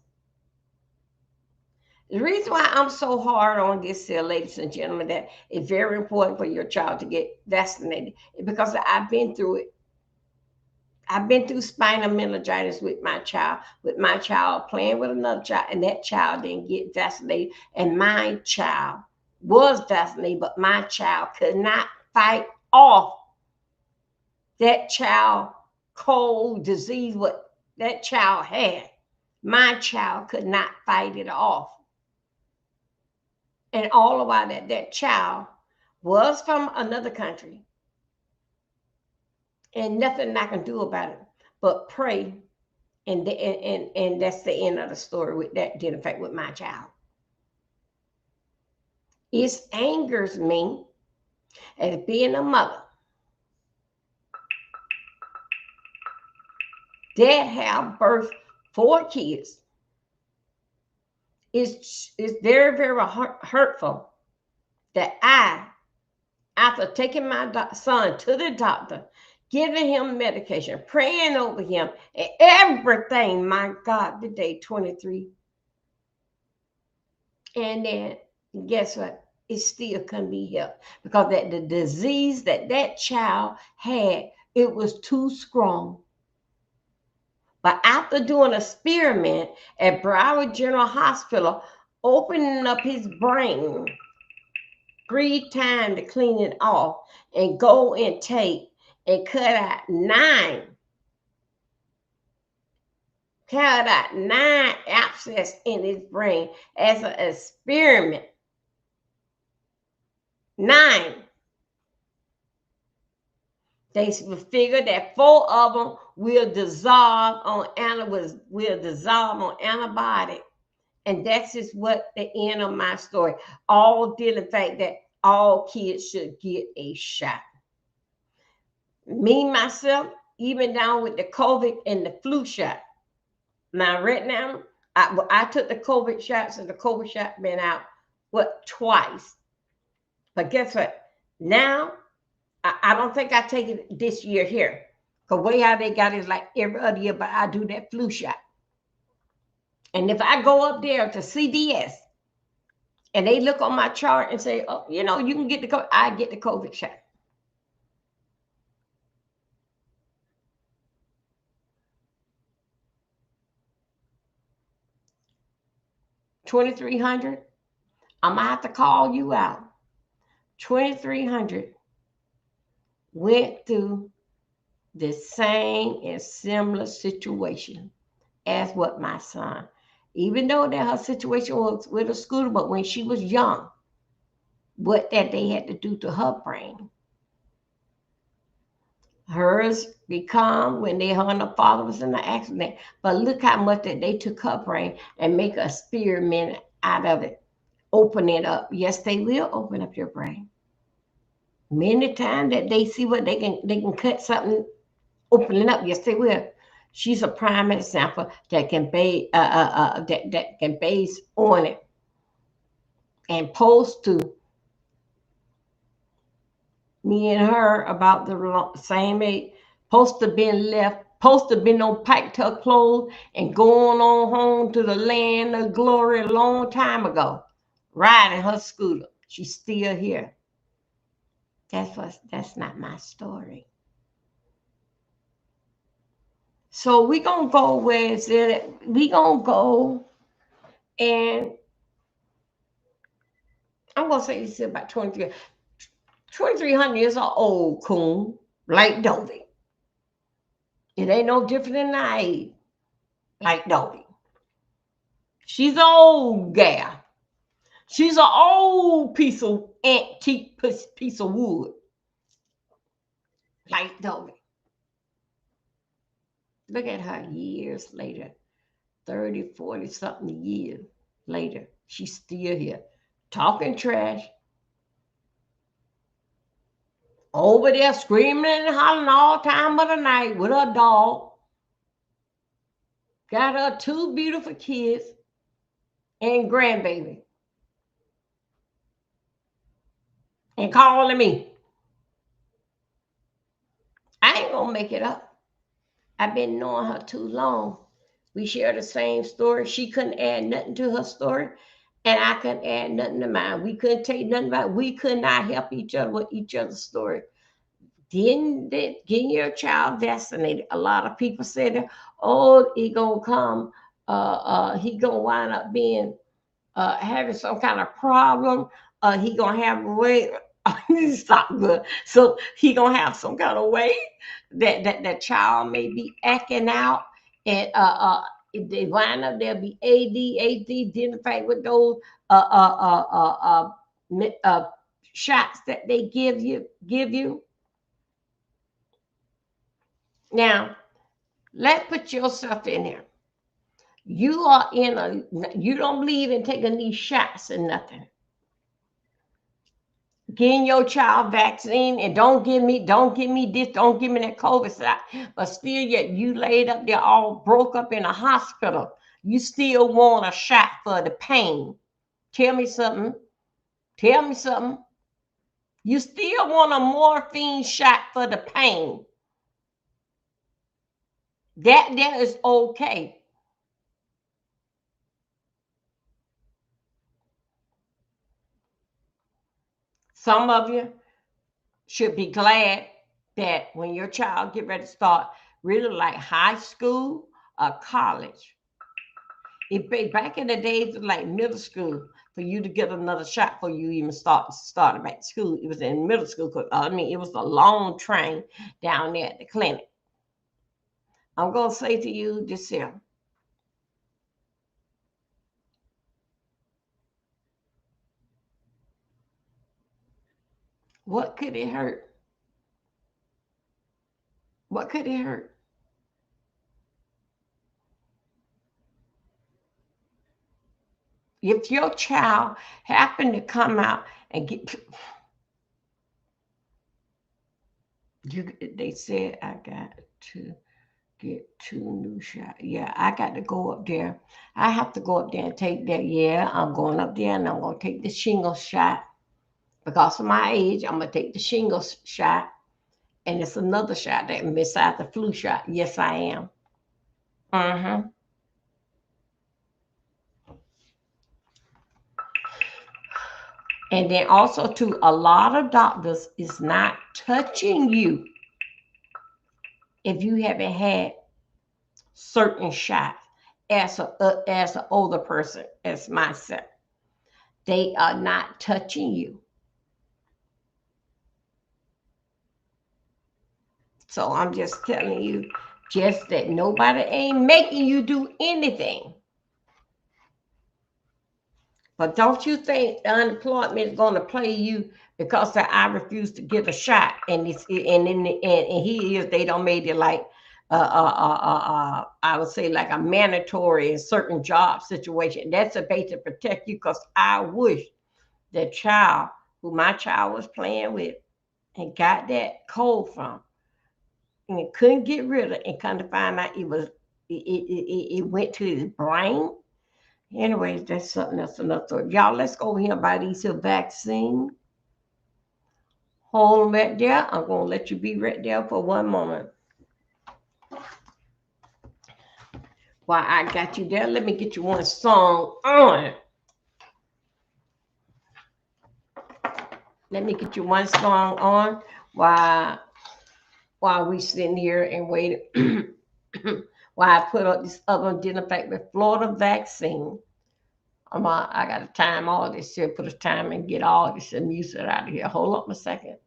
S1: The reason why I'm so hard on this here, ladies and gentlemen, that it's very important for your child to get vaccinated is because I've been through it. I've been through spinal meningitis with my child playing with another child, and that child didn't get vaccinated, and my child was vaccinated, but my child could not fight off that child cold disease, what that child had. My child could not fight it off. And all the while that child was from another country, and nothing I can do about it but pray. And that's the end of the story with that did affect with my child. It angers me as being a mother that have birthed 4 kids. It's very, very hurtful that I, after taking my son to the doctor, giving him medication, praying over him, and everything, my God, the day 23. And then guess what? It still couldn't be helped because that the disease that child had, it was too strong. But after doing an experiment at Broward General Hospital, opening up his brain 3 times to clean it off and go and take and cut out 9 abscess in his brain as an experiment. 9. They figured that 4 of them will dissolve on antibiotic. And that's just what the end of my story. All due to the fact that all kids should get a shot. Me, myself, even down with the COVID and the flu shot. Now, right now, I took the COVID shots, and the COVID shot been out, twice. But guess what? Now, I don't think I take it this year here. Because way how they got it is like every other year, but I do that flu shot. And if I go up there to CVS and they look on my chart and say, oh, you can get the COVID, I get the COVID shot. $2,300. I'm gonna have to call you out. 2,300 went through the same and similar situation as what my son. Even though that her situation was with a scooter, but when she was young, what that they had to do to her brain. Hers become when her and her father was in the accident. But look how much that they took her brain and make a experiment out of it. Open it up. Yes, they will open up your brain. Many times that they see what they can cut something, open it up. Yes, they will. She's a prime example that can base that can base on it and post to me and her about the same age. Supposed to been left. Supposed to been on packed her clothes and going on home to the land of glory a long time ago, riding her scooter. She's still here. That's not my story. So we gonna go where it's at. We gonna go, and I'm gonna say this about 2,300 is an old coon like Dovey. It ain't no different than I like Dovey. She's an old gal. She's an old piece of antique piece of wood like Dovey. Look at her years later, 30, 40 something years later. She's still here talking trash. Over there screaming and hollering all time of the night with her dog. Got her 2 beautiful kids and grandbaby. And calling me. I ain't gonna make it up. I've been knowing her too long. We share the same story. She couldn't add nothing to her story, and I couldn't add nothing to mine. We couldn't take nothing about it. We could not help each other with each other's story. getting your child vaccinated. A lot of people said, "Oh, he gonna come. He gonna wind up being having some kind of problem. He gonna have a way." Stop good. So he gonna have some kind of way that child may be acting out, and if they wind up, there'll be AD identified with those shots that they give you. Now, let's put yourself in there. You are you don't believe in taking these shots and nothing. Getting your child vaccine, and don't give me this, don't give me that COVID shot. But still, yet you laid up there all broke up in a hospital. You still want a shot for the pain. Tell me something. Tell me something. You still want a morphine shot for the pain. That is okay. Some of you should be glad that when your child get ready to start really like high school or college, back in the days of like middle school, for you to get another shot before you even started back to school, it was in middle school. It was a long train down there at the clinic. I'm going to say to you this here. What could it hurt? What could it hurt? If your child happened to come out and they said, I got to get 2 new shots. Yeah, I got to go up there. I have to go up there and take that. Yeah, I'm going up there and I'm going to take the shingles shot. Because of my age, I'm going to take the shingles shot. And it's another shot that besides the flu shot. Yes, I am. Mm-hmm. And then also, too, a lot of doctors is not touching you if you haven't had certain shots as an older person, as myself. They are not touching you. So I'm just telling you, just that nobody ain't making you do anything. But don't you think unemployment is going to play you because I refuse to get a shot, and they don't make it like I would say like a mandatory in certain job situation. That's a way to protect you, because I wish the child who my child was playing with and got that cold from and it couldn't get rid of it, and kind of find out it went to his brain. Anyways, that's something else, another story. Y'all, let's go over here by these here vaccines. Hold them right there. I'm going to let you be right there for one moment. While I got you there, let me get you one song on. Let me get you one song on while we sitting here and waiting. While I put up this other identified with Florida vaccine. I got to time all this here, put a time and get all this music out of here. Hold up a second.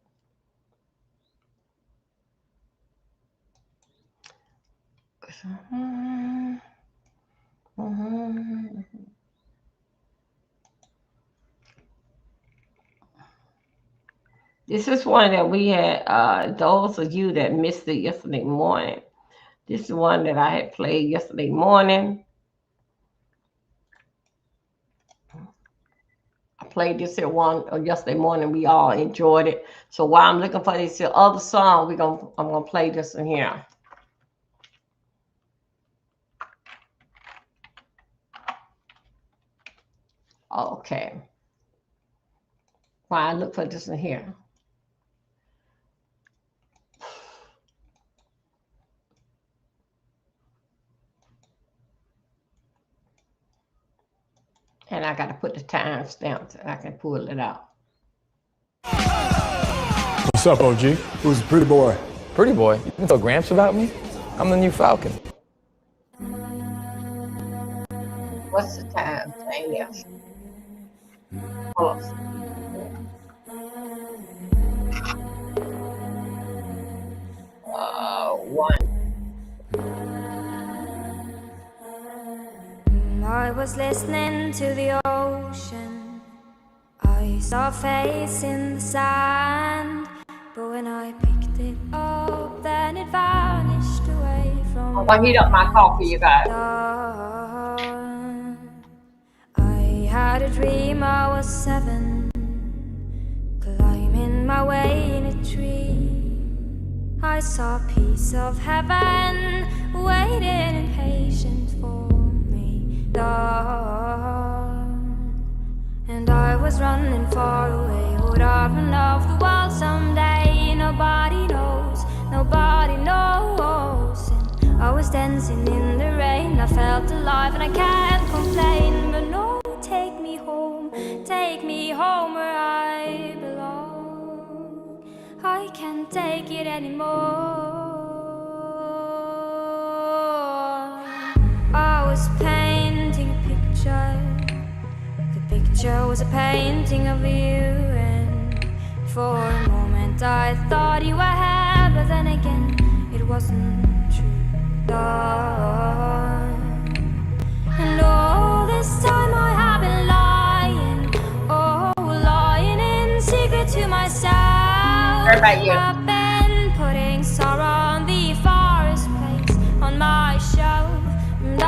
S1: This is one that we had, those of you that missed it yesterday morning. This is one that I had played yesterday morning. I played this here one yesterday morning. We all enjoyed it. So while I'm looking for this other song, I'm gonna play this in here. Okay. While I look for this in here. And I got to put the timestamp so I can pull it out.
S18: What's up, OG?
S2: Who's the pretty boy?
S5: Pretty boy? You can tell Gramps about me? I'm the new Falcon.
S1: What's the time? Same yes. Close. One.
S23: I was listening to the ocean. I saw a face in the sand, but when I picked it up, then it vanished away from
S1: I'm gonna heat up my coffee, you guys.
S23: I had a dream I was 7, climbing my way in a tree. I saw a piece of heaven waiting impatient for me, and I was running far away. Would I run off the world someday? Nobody knows, nobody knows. And I was dancing in the rain. I felt alive and I can't complain. But no, take me home where I belong. I can't take it anymore. I was painting a picture. The picture was a painting of you, and for a moment I thought you were here, but then again it wasn't true. And all this time I have been lying, lying in secret to myself. I've been putting sorrow on the forest place on my shelf. And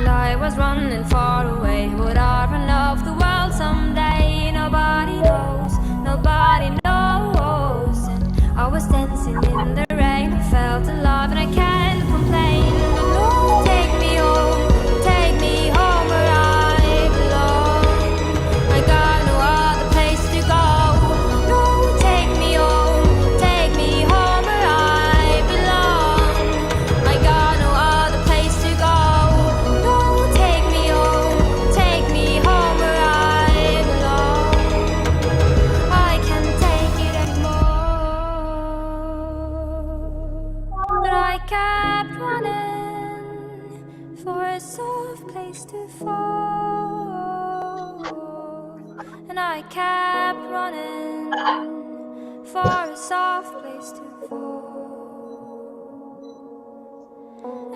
S23: I was running far away. Would I run off the world someday? Nobody knows, nobody knows. And I was dancing in the rain. I felt alive and I can't complain. But no, take me home where I belong. I got no other place to go. No, take me home where I belong. I got no other place to go. No, take me home where I belong. I can't take it anymore. But I kept running for a soft place to fall. And I kept running for a soft place to fall.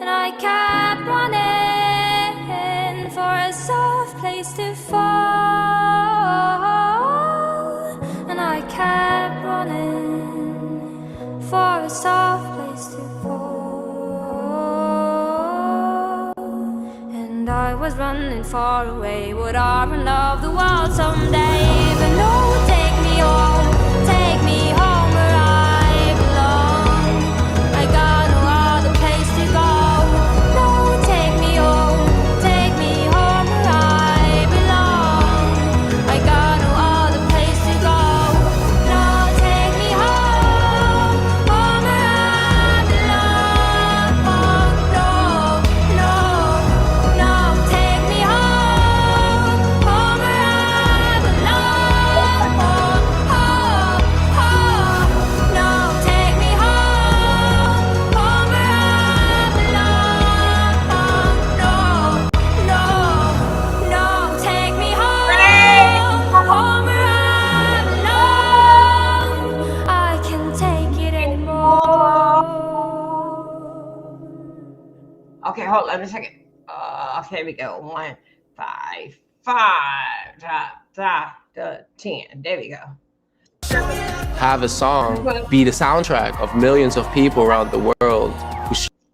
S23: And I kept running for a soft place to fall. And I kept running for a soft place to fall. And I was running far away. Would I run off the world someday? But no, take me home where I belong. I got no other place to go. No, take me home where I belong. I got no other place to go. No, take me home where I belong. No, take me home where I belong. No, take me home where I belong. No, take me home where I belong. I can't take it anymore.
S1: Okay, hold on a second. Here we go. 1, 5, 5, 10. There we go.
S24: Have a song be the soundtrack of millions of people around the world.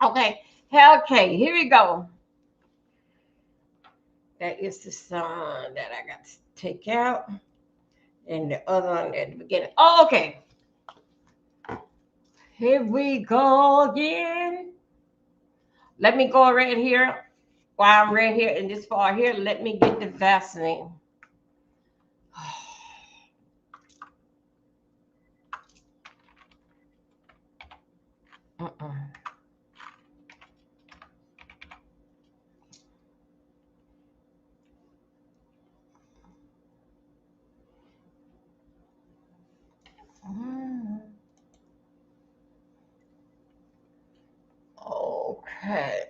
S1: Okay, here we go. That is the song that I got to take out. And the other one at the beginning. Oh, okay. Here we go again. Let me go right here. While I'm right here in this part here, let me get the Vaseline. Okay.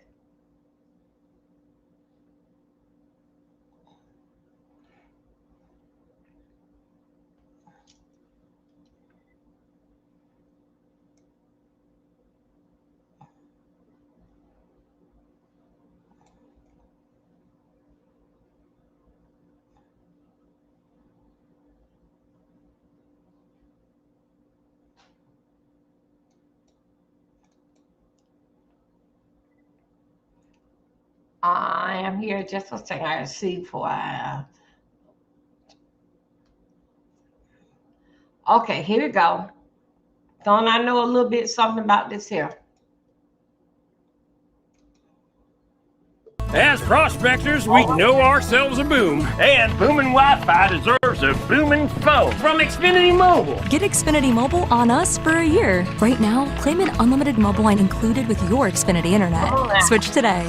S1: I am here just a second. I see before I. Okay, here we go. Don't I know a little bit something about this here?
S2: As prospectors, we know ourselves a boom, and booming Wi-Fi deserves a booming phone from Xfinity Mobile.
S3: Get Xfinity Mobile on us for a year. Right now, claim an unlimited mobile line included with your Xfinity internet. Switch today.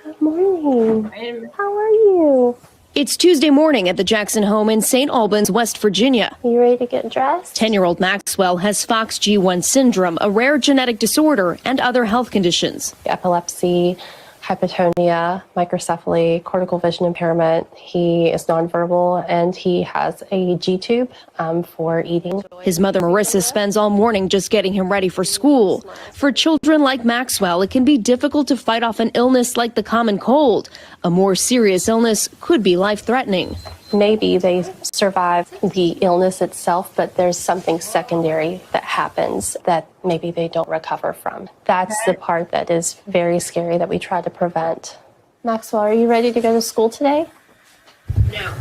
S6: Good morning. How are you? It's Tuesday morning at the Jackson home in St. Albans, West Virginia. You ready to get dressed? 10-year-old Maxwell has FOXG1 syndrome, a rare genetic disorder, and other health conditions.
S7: Epilepsy, hypotonia, microcephaly, cortical vision impairment. He is nonverbal and he has a G-tube for eating.
S6: His mother, Marissa, spends all morning just getting him ready for school. For children like Maxwell, it can be difficult to fight off an illness like the common cold. A more serious illness could be life-threatening.
S7: Maybe they survive the illness itself, but there's something secondary that happens that maybe they don't recover from. That's the part that is very scary that we try to prevent. Maxwell, are you ready to go to school today?
S6: No.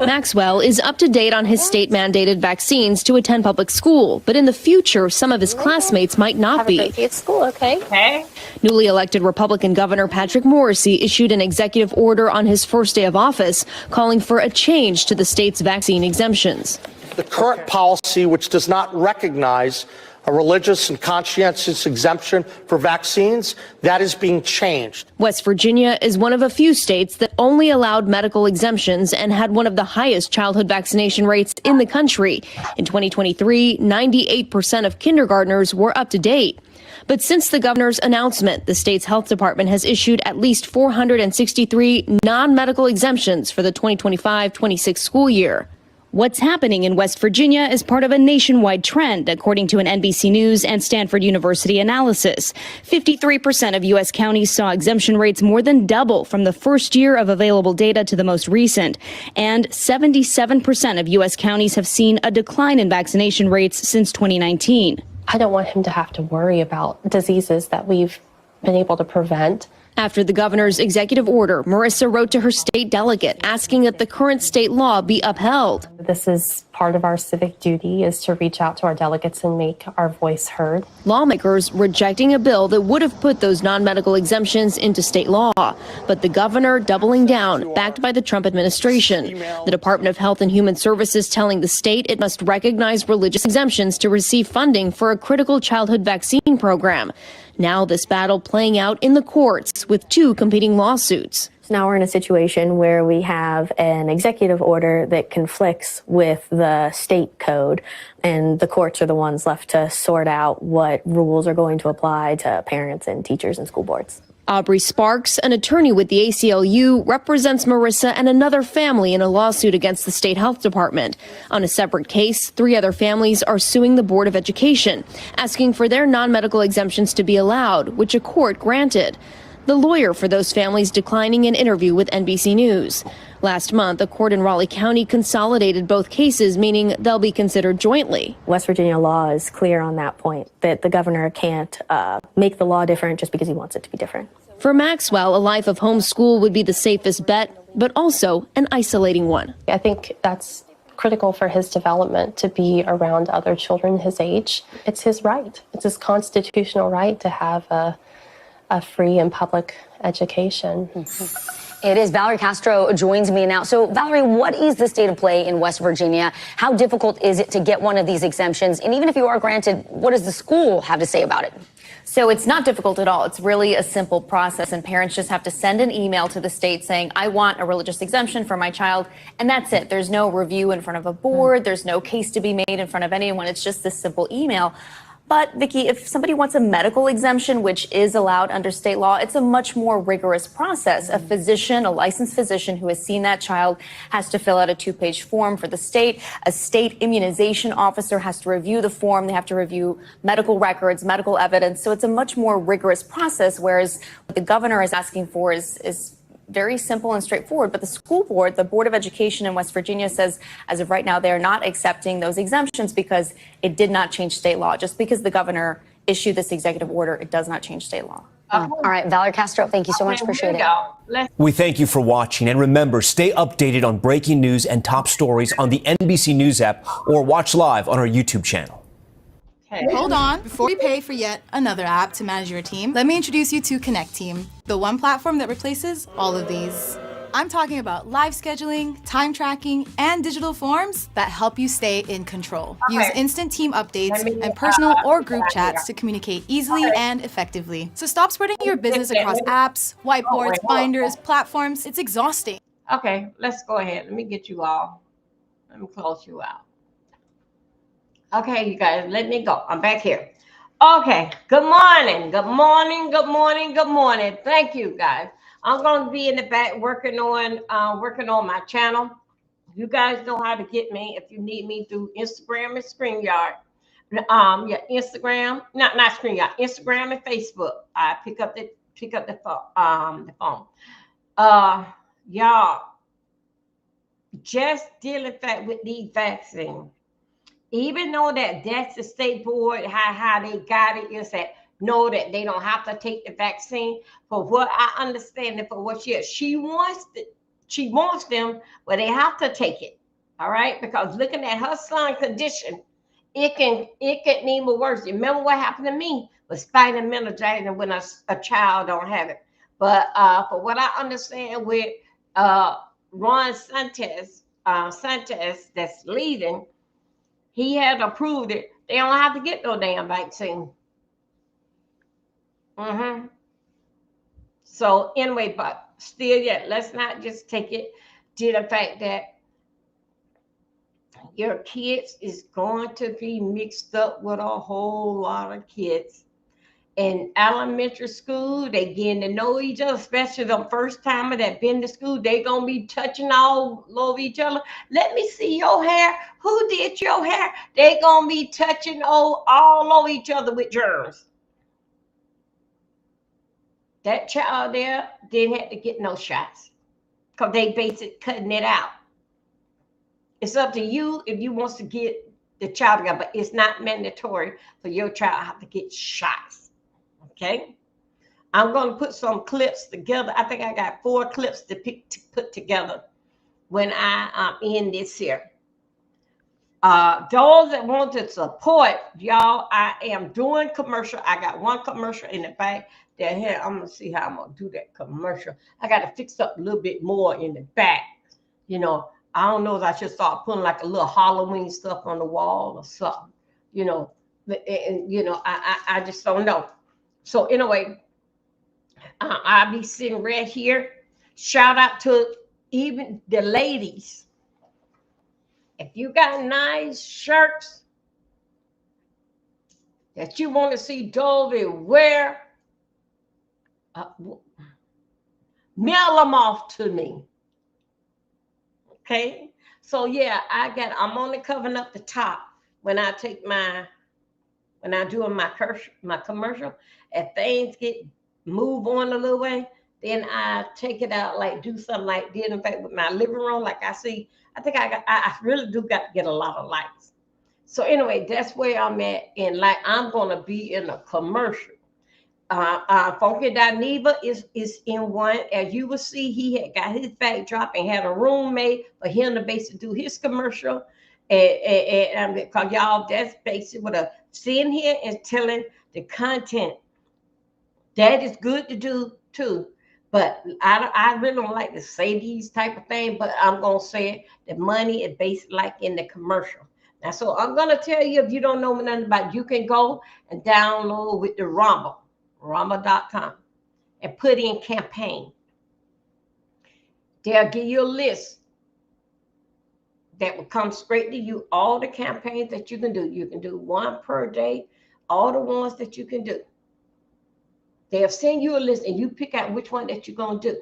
S6: Maxwell is up to date on his state-mandated vaccines to attend public school, but in the future, some of his classmates might not be.
S7: Have a great day at school, okay?
S1: Okay.
S6: Newly elected Republican Governor Patrick Morrisey issued an executive order on his first day of office, calling for a change to the state's vaccine exemptions.
S25: The current policy, which does not recognize a religious and conscientious exemption for vaccines, that is being changed.
S6: West Virginia is one of a few states that only allowed medical exemptions and had one of the highest childhood vaccination rates in the country. In 2023, 98% of kindergartners were up to date. But since the governor's announcement, the state's health department has issued at least 463 non-medical exemptions for the 2025-26 school year. What's happening in West Virginia is part of a nationwide trend, according to an NBC News and Stanford University analysis. 53% of U.S. counties saw exemption rates more than double from the first year of available data to the most recent. And 77% of U.S. counties have seen a decline in vaccination rates since 2019.
S7: I don't want him to have to worry about diseases that we've been able to prevent.
S6: After the governor's executive order, Marissa wrote to her state delegate asking that the current state law be upheld.
S7: This is part of our civic duty, is to reach out to our delegates and make our voice heard.
S6: Lawmakers rejecting a bill that would have put those non-medical exemptions into state law, but the governor doubling down, backed by the Trump administration. The Department of Health and Human Services telling the state it must recognize religious exemptions to receive funding for a critical childhood vaccine program. Now this battle playing out in the courts with two competing lawsuits.
S26: So now we're in a situation where we have an executive order that conflicts with the state code, and the courts are the ones left to sort out what rules are going to apply to parents and teachers and school boards.
S6: Aubrey Sparks, an attorney with the ACLU, represents Marissa and another family in a lawsuit against the state health department. On a separate case, 3 other families are suing the Board of Education, asking for their non-medical exemptions to be allowed, which a court granted. The lawyer for those families declining an interview with NBC News. Last month, a court in Raleigh County consolidated both cases, meaning they'll be considered jointly.
S26: West Virginia law is clear on that point, that the governor can't make the law different just because he wants it to be different.
S6: For Maxwell, a life of homeschool would be the safest bet, but also an isolating one.
S7: I think that's critical for his development, to be around other children his age. It's his right. It's his constitutional right to have a free and public education.
S27: It is. Valerie Castro joins me now. So, Valerie, what is the state of play in West Virginia? How difficult is it to get one of these exemptions? And even if you are granted, what does the school have to say about it?
S28: So it's not difficult at all. It's really a simple process, and parents just have to send an email to the state saying, I want a religious exemption for my child, and that's it. There's no review in front of a board. There's no case to be made in front of anyone. It's just this simple email. But Vicki, if somebody wants a medical exemption, which is allowed under state law, it's a much more rigorous process. A physician, a licensed physician who has seen that child has to fill out a 2-page form for the state. A state immunization officer has to review the form. They have to review medical records, medical evidence. So it's a much more rigorous process, whereas what the governor is asking for is very simple and straightforward. But the school board, the Board of Education in West Virginia, says as of right now, they're not accepting those exemptions because it did not change state law. Just because the governor issued this executive order, it does not change state law.
S27: All right, Valerie Castro, thank you so much. Appreciate it.
S4: We thank you for watching, and remember, stay updated on breaking news and top stories on the NBC News app or watch live on our YouTube channel.
S8: Hold on. Before you pay for yet another app to manage your team, let me introduce you to Connect Team, the one platform that replaces all of these. I'm talking about live scheduling, time tracking, and digital forms that help you stay in control. Use instant team updates and personal or group chats to communicate easily and effectively. So stop spreading your business across apps, whiteboards, binders, platforms. It's exhausting.
S1: Okay, let's go ahead. Let me get you all. Let me close you out. Okay, you guys, let me go. I'm back here. Okay, good morning. Good morning. Good morning. Good morning. Thank you, guys. I'm going to be in the back working on my channel. You guys know how to get me if you need me through Instagram and StreamYard. Yeah, Instagram, not StreamYard, Instagram and Facebook. I pick up the phone. Y'all, just dealing with these vaccines. Even though that's the state board, how they got it is that know that they don't have to take the vaccine. For what I understand, and for what she wants them, but they have to take it. All right, because looking at her son's condition, it can even worse. Remember what happened to me with spinal meningitis when a child don't have it. But for what I understand with Ron Santos that's leaving. He had approved it. They don't have to get no damn vaccine. So anyway, but still yet, let's not just take it to the fact that your kids is going to be mixed up with a whole lot of kids. In elementary school, they getting to know each other, especially the first timer that been to school. They gonna be touching all over each other. Let me see your hair. Who did your hair? They gonna be touching all over each other with germs. That child there didn't have to get no shots because they basically cutting it out. It's up to you if you want to get the child together, but it's not mandatory for your child to have to get shots. Okay, I'm going to put some clips together. I think I got 4 clips to put together when I end this here. Those that want to support y'all, I am doing commercial. I got one commercial in the back that here. I'm gonna see how I'm gonna do that commercial. I got to fix up a little bit more in the back. You know, I don't know if I should start putting like a little Halloween stuff on the wall or something. You know, and you know, I just don't know. So anyway, I'll be sitting right here. Shout out to even the ladies. If you got nice shirts that you want to see Dovey wear, mail them off to me. Okay. So yeah, I'm only covering up the top when I take when I do my commercial. If things move on a little way, then I take it out, like do something like did in fact with my living room. Like I see, I think I really do got to get a lot of lights. So anyway, that's where I'm at. And like I'm gonna be in a commercial. Funky Dineva is in one. As you will see, he had got his backdrop and had a roommate for him to basically do his commercial. And because y'all, that's basically what a sitting here and telling the content. That is good to do too, but I really don't like to say these type of things, but I'm going to say it. The money is based like in the commercial. Now, so I'm going to tell you, if you don't know nothing about it, you can go and download with the rumble.com, and put in campaign. They'll give you a list that will come straight to you, all the campaigns that you can do. You can do one per day, all the ones that you can do. They'll send you a list and you pick out which one that you're going to do.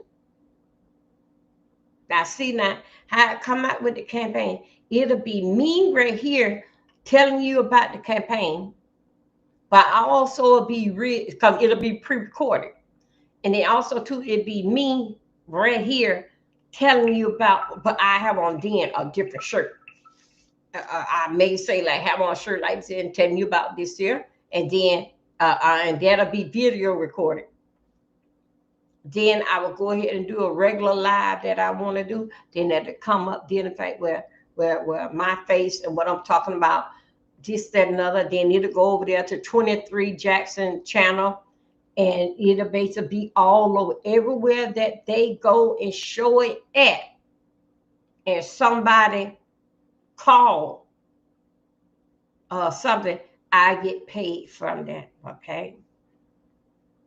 S1: Now, see now how I come out with the campaign. It'll be me right here telling you about the campaign, but I also will be because it'll be pre-recorded. And then also too, it'd be me right here telling you about, but I have on then a different shirt. I may say like have on a shirt like this and telling you about this here, and then and that'll be video recorded. Then I will go ahead and do a regular live that I want to do. Then that'll come up. Then in fact where my face and what I'm talking about, this, that, and other. Then it'll go over there to 23 Jackson channel, and it'll basically be all over everywhere that they go and show it at. And somebody call something, I get paid from that. Okay,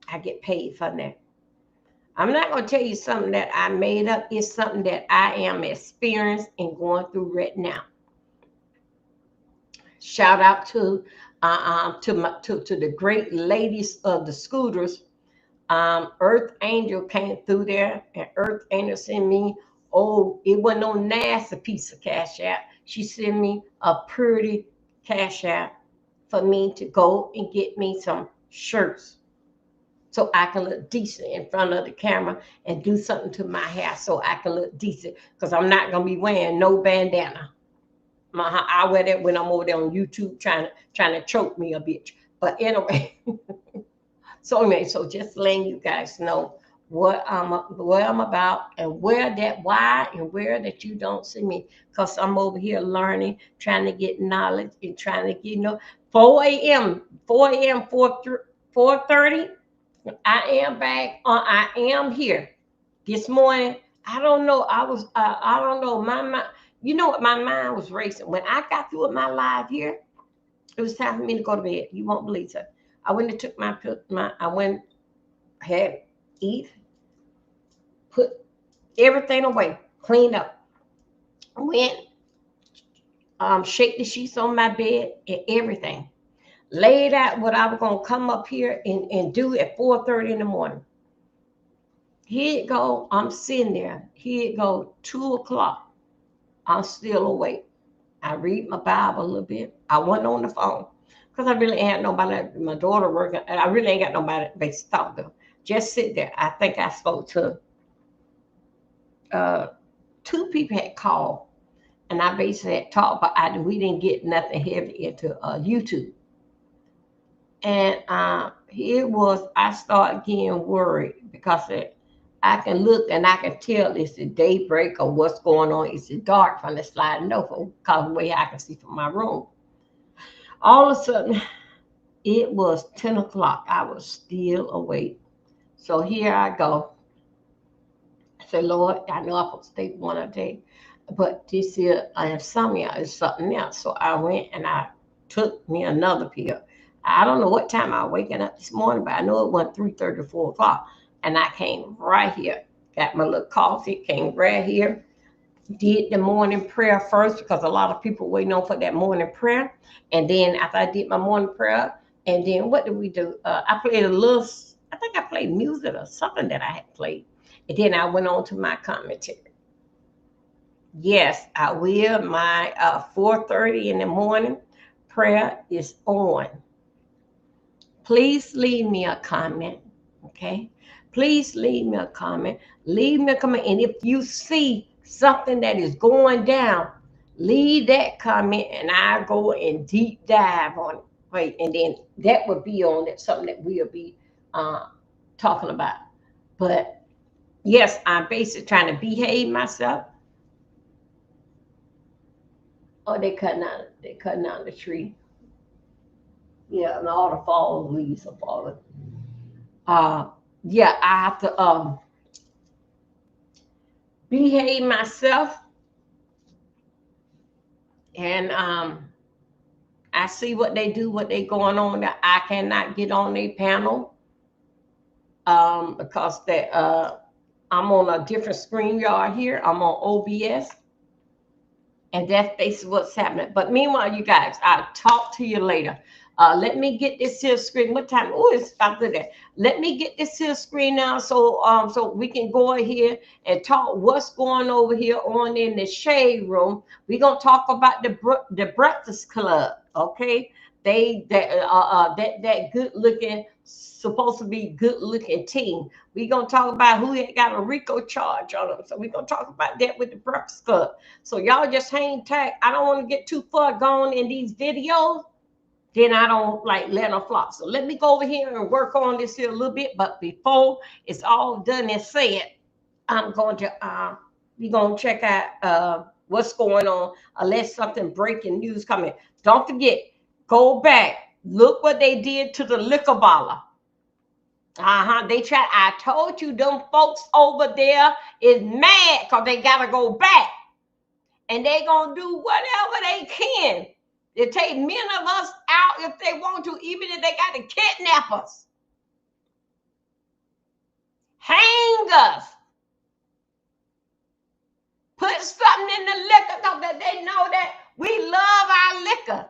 S1: I get paid from that. I'm not going to tell you something that I made up. It's something that I am experienced and going through right now. Shout out to the great ladies of the scooters. Earth Angel came through there, and Earth Angel sent me, oh, it wasn't no nasty piece of cash app. She sent me a pretty cash app for me to go and get me some shirts, so I can look decent in front of the camera and do something to my hair so I can look decent, because I'm not going to be wearing no bandana. I wear that when I'm over there on YouTube trying to choke me a bitch. But anyway, so just letting you guys know what I'm about, and where that you don't see me, because I'm over here learning, trying to get knowledge, and trying to get, 4 a.m., 4:30. I am back. I am here this morning. I don't know. I don't know. My mind, what? My mind was racing. When I got through with my live here, it was time for me to go to bed. You won't believe it. I went and took had eat, put everything away, cleaned up, went, shake the sheets on my bed and everything. Laid out what I was going to come up here and do at 4:30 in the morning. Here it go. I'm sitting there. Here it go, 2 o'clock. I'm still awake. I read my Bible a little bit. I wasn't on the phone because I really ain't nobody. My daughter working. I really ain't got nobody to talk to. Just sit there. I think I spoke to 2 people had called, and I basically had talked, but we didn't get nothing heavy into YouTube. And I started getting worried because I can look and I can tell it's the daybreak or what's going on. It's dark from the sliding over because of the way I can see from my room. All of a sudden, it was 10 o'clock. I was still awake. So here I go. I said, Lord, I know I'm supposed to take one a day, but this here insomnia is something else. So I went and I took me another pill. I don't know what time I was waking up this morning, but I know it went 3:30 to 4 o'clock. And I came right here, got my little coffee, came right here, did the morning prayer first, because a lot of people waiting on for that morning prayer. And then after I did my morning prayer, and then what did we do? I played I think I played music or something that I had played. And then I went on to my commentary. Yes, I will. My 4:30 in the morning prayer is on. Please leave me a comment, okay? Please leave me a comment. Leave me a comment. And if you see something that is going down, leave that comment and I'll go and deep dive on it. Right? And then that would be on it, something that we'll be talking about. But yes, I'm basically trying to behave myself. Oh, they're cutting out the tree. Yeah, and all the fall leaves are falling. Yeah, I have to behave myself. And I see what they do, what they going on. I cannot get on their panel because I'm on a different StreamYard here. I'm on OBS. And that's basically what's happening. But meanwhile, you guys, I'll talk to you later. Let me get this here screen. What time? Oh, it's about good there. Let me get this here screen now, so we can go in here and talk what's going over here on in the shade room. We're gonna talk about the Breakfast Club. Okay, that good looking, supposed to be good looking team. We're gonna talk about who had got a RICO charge on them. So we're gonna talk about that with the Breakfast Club. So y'all just hang tight. I don't want to get too far gone in these videos. Then I don't like let them flop. So let me go over here and work on this here a little bit. But before it's all done and said, I'm going to we're gonna check out what's going on, unless something breaking news coming. Don't forget, go back, look what they did to the liquor bottle. They tried. I told you, them folks over there is mad because they gotta go back, and they gonna do whatever they can. They take many of us out if they want to, even if they got to kidnap us, hang us, put something in the liquor so that they know that we love our liquor.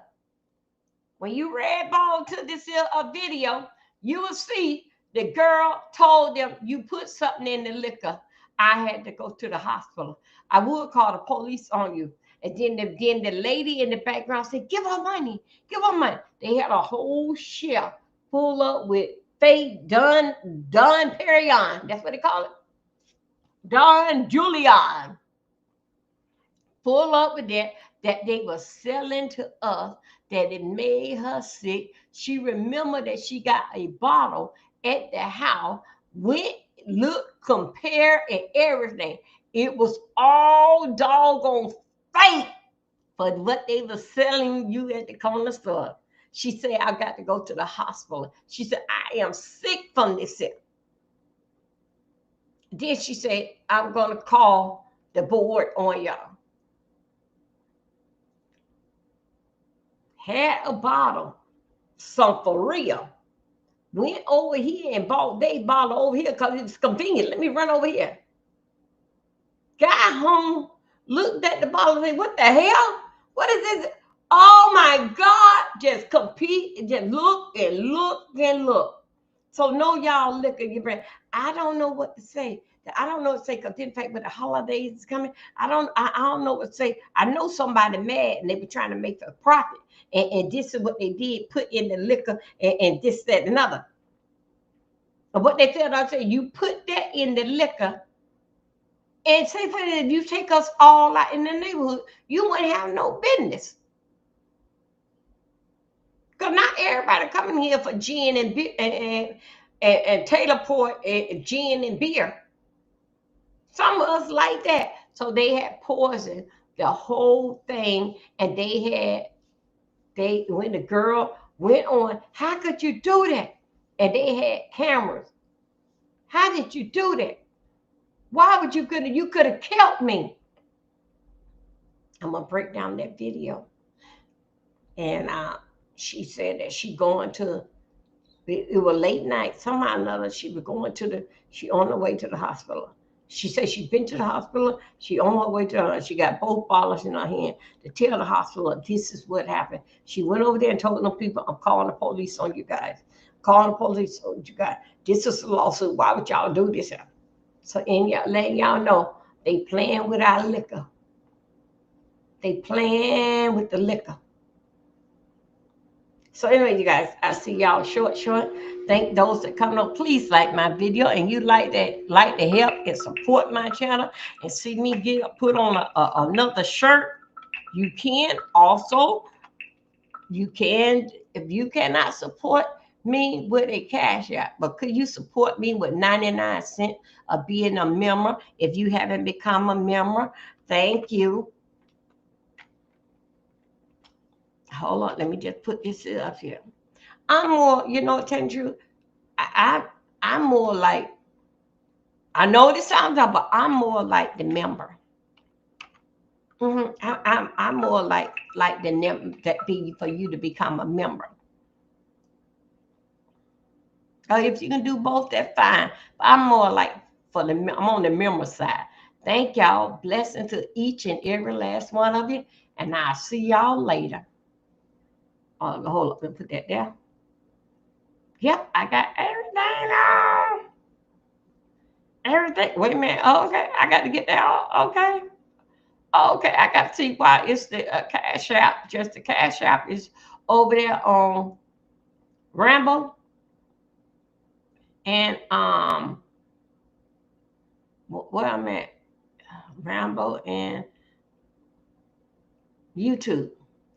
S1: When you red ball to this video, you will see the girl told them, you put something in the liquor. I had to go to the hospital. I would call the police on you. And then the lady in the background said, give her money, give her money. They had a whole shelf full up with fake Don Perignon. That's what they call it. Don Julian. Full up with that they were selling to us, that it made her sick. She remembered that she got a bottle at the house, went, looked, compared, and everything. It was all doggone fake for what they were selling you at the corner store. She said, I got to go to the hospital. She said, I am sick from this. Then she said, I'm going to call the board on y'all. Had a bottle, some for real. Went over here and bought their bottle over here because it was convenient. Let me run over here. Got home, looked at the bottle and said, what the hell? What is this? Oh my God, just compete, just look and look and look. So no, y'all look at your brand. I don't know what to say. I don't know what to say because in fact, with the holidays is coming, I don't know what to say. I know somebody mad and they were trying to make a profit. And this is what they did, put in the liquor and this, that, and another. But what they said, I said, you put that in the liquor and say for that, you take us all out in the neighborhood, you wouldn't have no business. Because not everybody coming here for gin and beer and Taylor Port and gin and beer. Some of us like that. So they had poisoned the whole thing, and when the girl went on, how could you do that? And they had cameras. How did you do that? Why would you could have killed me? I'm gonna break down that video. And she said that she going to, it was late night, somehow or another, she was going to she on her way to the hospital. She said she'd been to the hospital. She on her way to she got both bottles in her hand to tell the hospital this is what happened. She went over there and told them people, I'm calling the police on you guys. Calling the police on you guys. This is a lawsuit. Why would y'all do this? So letting y'all know they playing with our liquor. They playing with the liquor. So anyway, you guys, I see y'all short. Thank those that come on. Please like my video, and you like to help and support my channel and see me put on another shirt. You can also, if you cannot support me with a cash app, but could you support me with 99 cents of being a member? If you haven't become a member, thank you. Hold on, let me just put this up here. I'm more, tell you truth, I'm more like, I know this sounds odd, but I'm more like the member. I'm more like the that be for you to become a member. If you can do both, that's fine. But I'm more like I'm on the member side. Thank y'all. Blessing to each and every last one of you, and I'll see y'all later. Hold up and put that there. Yep, I got everything on. Everything. Wait a minute. Okay, I got to get that on. Okay. Okay, I got to see why it's the Cash App. Just the Cash App is over there on Rambo. And where I'm at, Rambo and YouTube.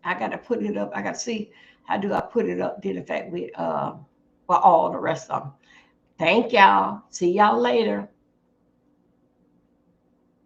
S1: I got to put it up. I got to see how do I put it up. Did in fact with all the rest of them. Thank y'all. See y'all later.